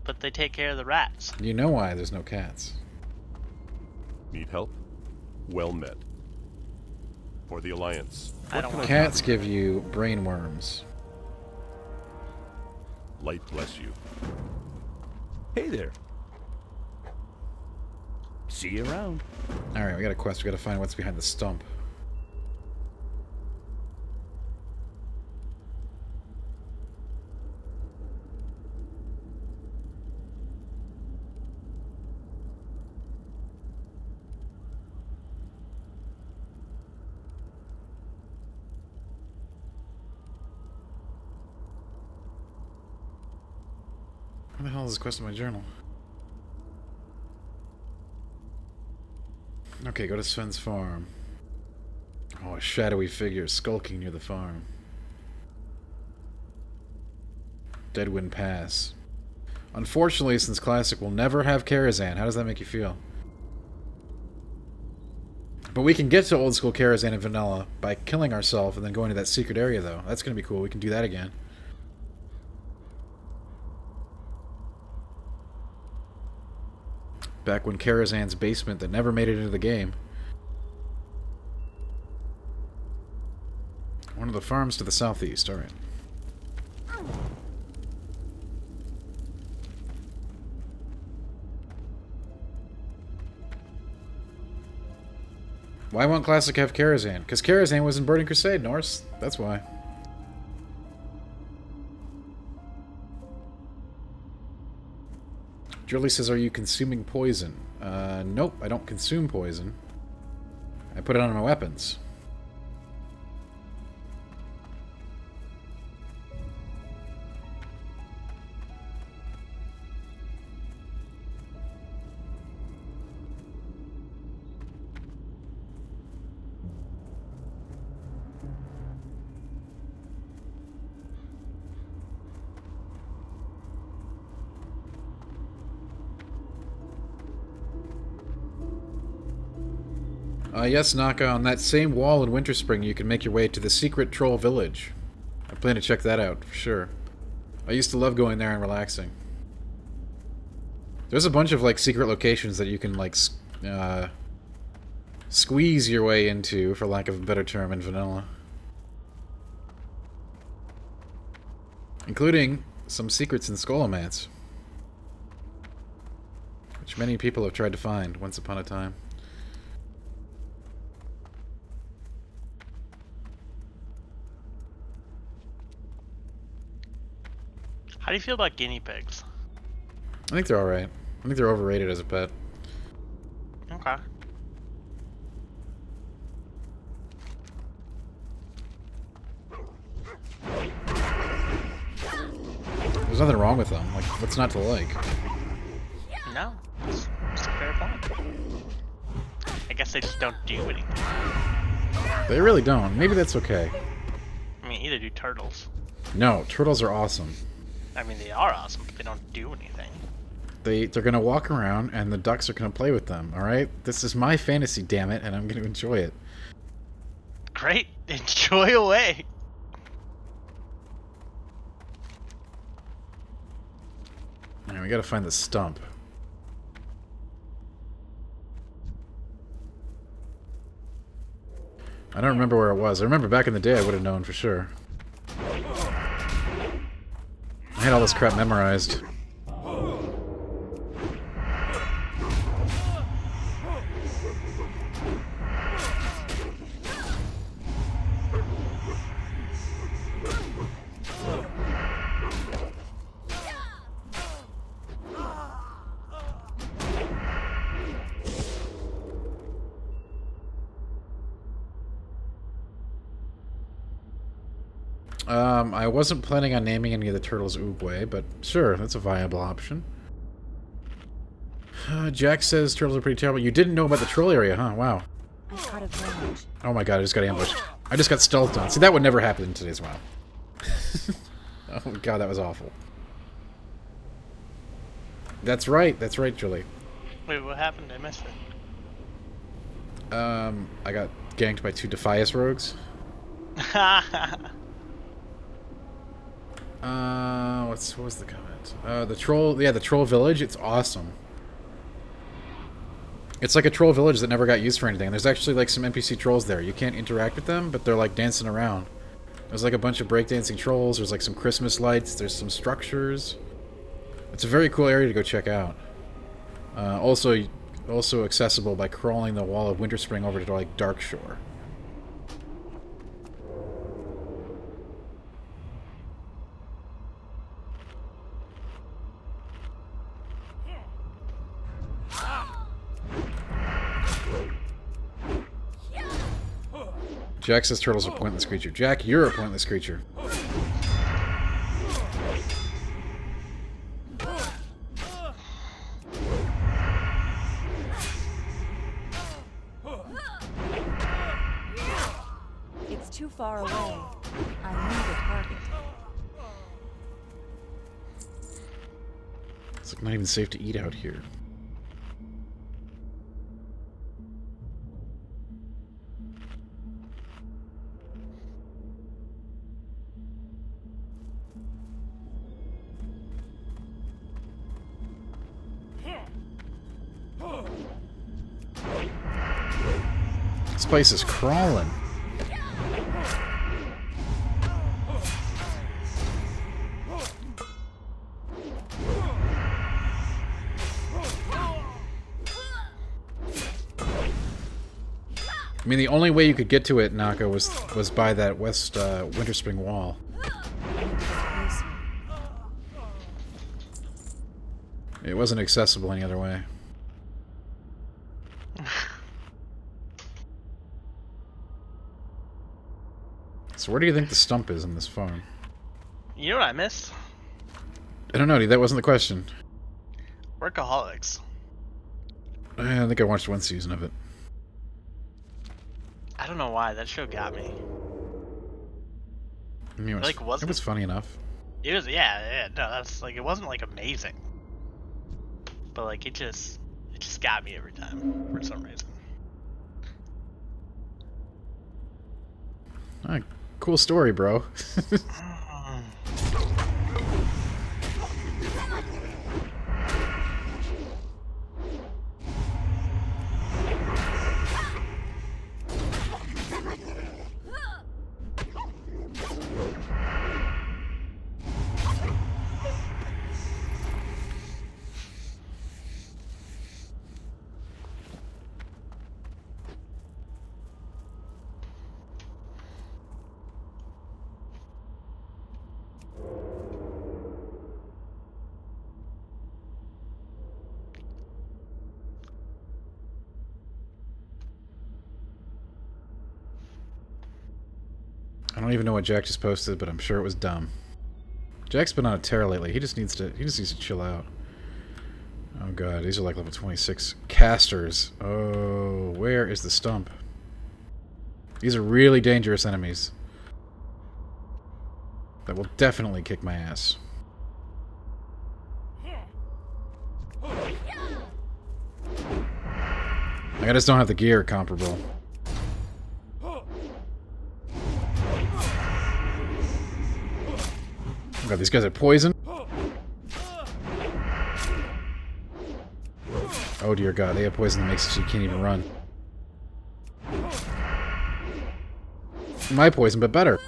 But they take care of the rats. You know why there's no cats. Need help? Well met. For the Alliance. I don't want Cats give you brain worms. Light bless you. Hey there. See you around. Alright, we got a quest. We gotta find what's behind the stump. Where the hell is this quest in my journal? Okay, go to Sven's farm. Oh, a shadowy figure skulking near the farm. Deadwind Pass. Unfortunately, since Classic will never have Karazhan, how does that make you feel? But we can get to old school Karazhan in Vanilla by killing ourselves and then going to that secret area, though. That's going to be cool. We can do that again. Back when Karazhan's basement that never made it into the game. One of the farms to the southeast, alright. Why won't Classic have Karazhan? Because Karazhan was in Burning Crusade, Norse. That's why. Drilly says, are you consuming poison? Nope, I don't consume poison. I put it on my weapons. Yes, Naka, on that same wall in Winterspring you can make your way to the secret troll village. I plan to check that out, for sure. I used to love going there and relaxing. There's a bunch of, like, secret locations that you can, like, squeeze your way into, for lack of a better term, in Vanilla. Including some secrets in Scholomance. Which many people have tried to find once upon a time. How do you feel about guinea pigs? I think they're alright. I think they're overrated as a pet. Okay. There's nothing wrong with them. Like, what's not to like? No, it's a fair point. I guess they just don't do anything. They really don't. Maybe that's okay. I mean, either do turtles. No, turtles are awesome. I mean, they are awesome, but they don't do anything. They're gonna walk around, and the ducks are gonna play with them. All right, this is my fantasy, damn it, and I'm gonna enjoy it. Great, enjoy away. All right, we gotta find the stump. I don't remember where it was. I remember back in the day, I would have known for sure. I had all this crap memorized. I wasn't planning on naming any of the turtles Oogway, but sure, that's a viable option. Jack says turtles are pretty terrible. You didn't know about the troll area, huh? Wow. Oh my god, I just got ambushed. I just got stealthed on. See, that would never happen in today's WoW. Oh god, that was awful. That's right, Julie. Wait, what happened? I missed it. I got ganked by 2 Defias rogues. What was the comment? The troll, yeah, the troll village, it's awesome. It's like a troll village that never got used for anything. There's actually like some NPC trolls there. You can't interact with them, but they're like dancing around. There's like a bunch of breakdancing trolls, there's like some Christmas lights, there's some structures. It's a very cool area to go check out. Also accessible by crawling the wall of Winterspring over to like Darkshore. Jack says turtles are a pointless creature. Jack, you're a pointless creature. It's too far away. I need a target. It's like not even safe to eat out here. This place is crawling. I mean, the only way you could get to it, Naka, was by that west Winterspring wall. It wasn't accessible any other way. So where do you think the stump is in this farm? You know what I missed? I don't know, dude. That wasn't the question. Workaholics. I think I watched one season of it. I don't know why, that show got me. I mean, it was funny enough. It was, yeah, no, that's like, it wasn't like amazing. But like, it just got me every time, for some reason. Alright, cool story, bro. I don't even know what Jack just posted, but I'm sure it was dumb. Jack's been on a tear lately. He just needs to chill out. Oh god, these are like level 26 casters. Oh, where is the stump? These are really dangerous enemies. That will definitely kick my ass. Like, I just don't have the gear comparable. Oh god, these guys are poison. Oh dear god, they have poison that makes it so you can't even run. My poison, but better.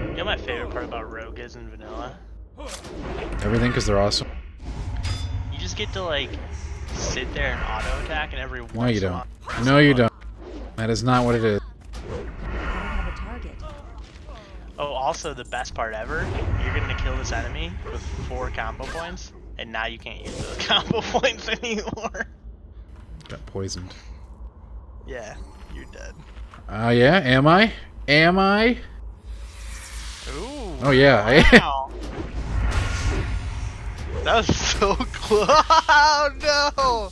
You know my favorite part about Rogue is in vanilla? Everything, because they're awesome. You just get to like sit there and auto attack and every No, you don't. No, you don't. That is not what it is. Have a target. Oh, also the best part ever, you're gonna kill this enemy with 4 combo points, and now you can't use those combo points anymore. Got poisoned. Yeah, you're dead. Yeah, am I? Am I? Ooh. Oh yeah. Wow. That was so close. Oh no!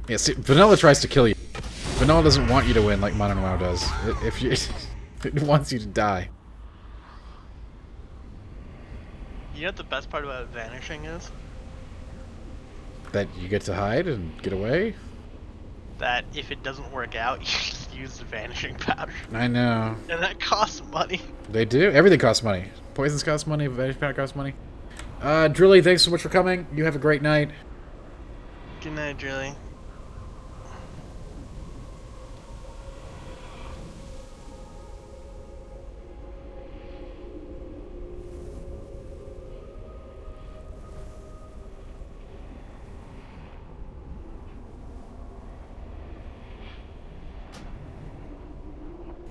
Yeah, see, Vanilla tries to kill you. Vanilla doesn't want you to win like Modern WoW does. If you, it wants you to die. You know what the best part about vanishing is? That you get to hide and get away? That if it doesn't work out, you just use the vanishing powder. I know. And that costs money. They do? Everything costs money. Poisons cost money, Vanish Powder costs money. Drilly, thanks so much for coming. You have a great night. Good night, Drilly.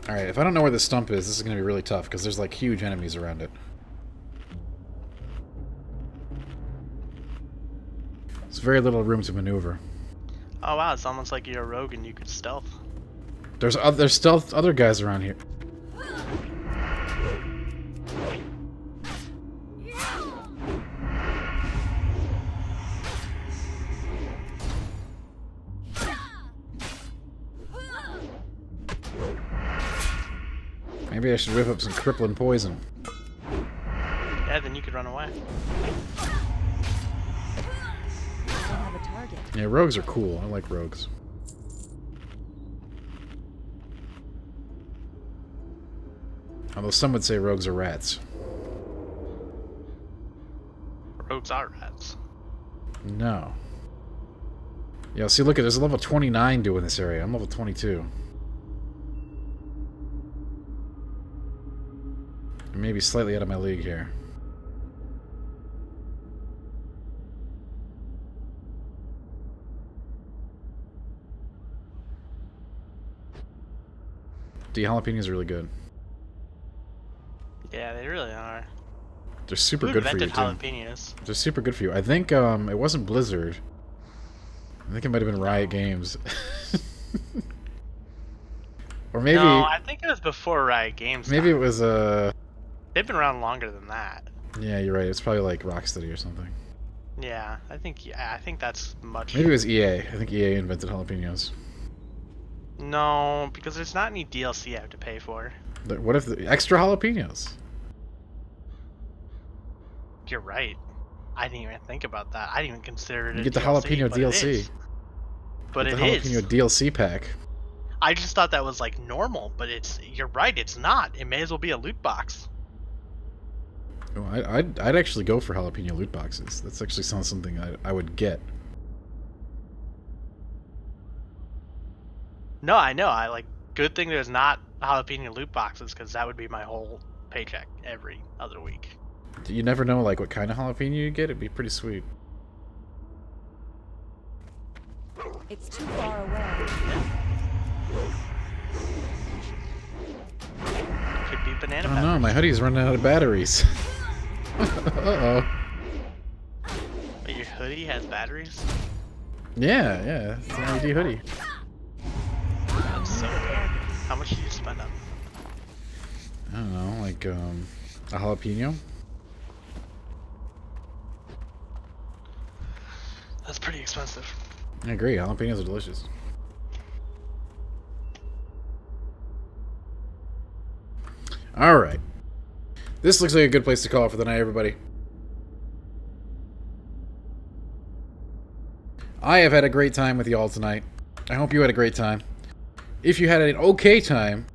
Alright, if I don't know where the stump is, this is going to be really tough, because there's like huge enemies around it. There's very little room to maneuver. Oh wow, it's almost like you're a rogue and you could stealth. There's stealth other guys around here. Maybe I should whip up some crippling poison. Yeah, then you could run away. Have a target. Yeah, rogues are cool. I like rogues. Although some would say rogues are rats. Rogues are rats. No. Yeah, see, look at there's a level 29 doing this area. I'm level 22. Maybe slightly out of my league here. The jalapenos are really good. Yeah, they really are. They're super Who good for you, invented too. jalapenos? They're super good for you. I think it wasn't Blizzard. I think it might have been Riot Games. Or maybe... No, I think it was before Riot Games. Maybe it was They've been around longer than that. Yeah, you're right. It's probably like Rocksteady or something. Yeah, I think that's much. Maybe it was EA. I think EA invented jalapenos. No, because there's not any DLC I have to pay for. But what if the extra jalapenos? You're right. I didn't even think about that. I didn't even consider it. You get the jalapeno DLC. But it the jalapeno is. DLC pack. I just thought that was like normal, but you're right. It's not. It may as well be a loot box. Oh, I'd actually go for jalapeno loot boxes. That's actually something I would get. No, I know. Good thing there's not jalapeno loot boxes, because that would be my whole paycheck every other week. You never know like what kind of jalapeno you get. It'd be pretty sweet. It's too far away. Could be banana Oh peppers. no, my hoodie's running out of batteries. Uh-oh. But your hoodie has batteries? Yeah, it's an LED hoodie. That's so good. How much did you spend on it? I don't know, like like a jalapeno. That's pretty expensive. I agree. Jalapenos are delicious. All right. This looks like a good place to call it for the night, everybody. I have had a great time with y'all tonight. I hope you had a great time. If you had an okay time,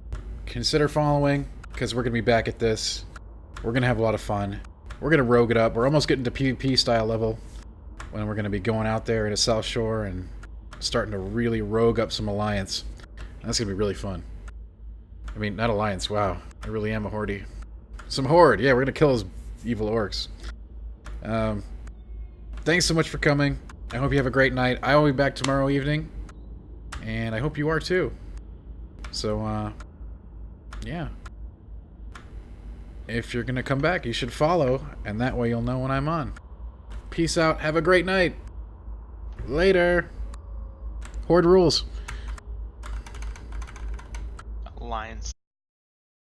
consider following, because we're going to be back at this. We're going to have a lot of fun. We're going to rogue it up. We're almost getting to PvP style level, when we're going to be going out there into South Shore and starting to really rogue up some Alliance. That's going to be really fun. I mean, not Alliance, wow. I really am a Horde. Some Horde, yeah, we're going to kill those evil orcs. Thanks so much for coming. I hope you have a great night. I will be back tomorrow evening, and I hope you are too. So, yeah. If you're going to come back, you should follow, and that way you'll know when I'm on. Peace out. Have a great night. Later. Horde rules. Lions.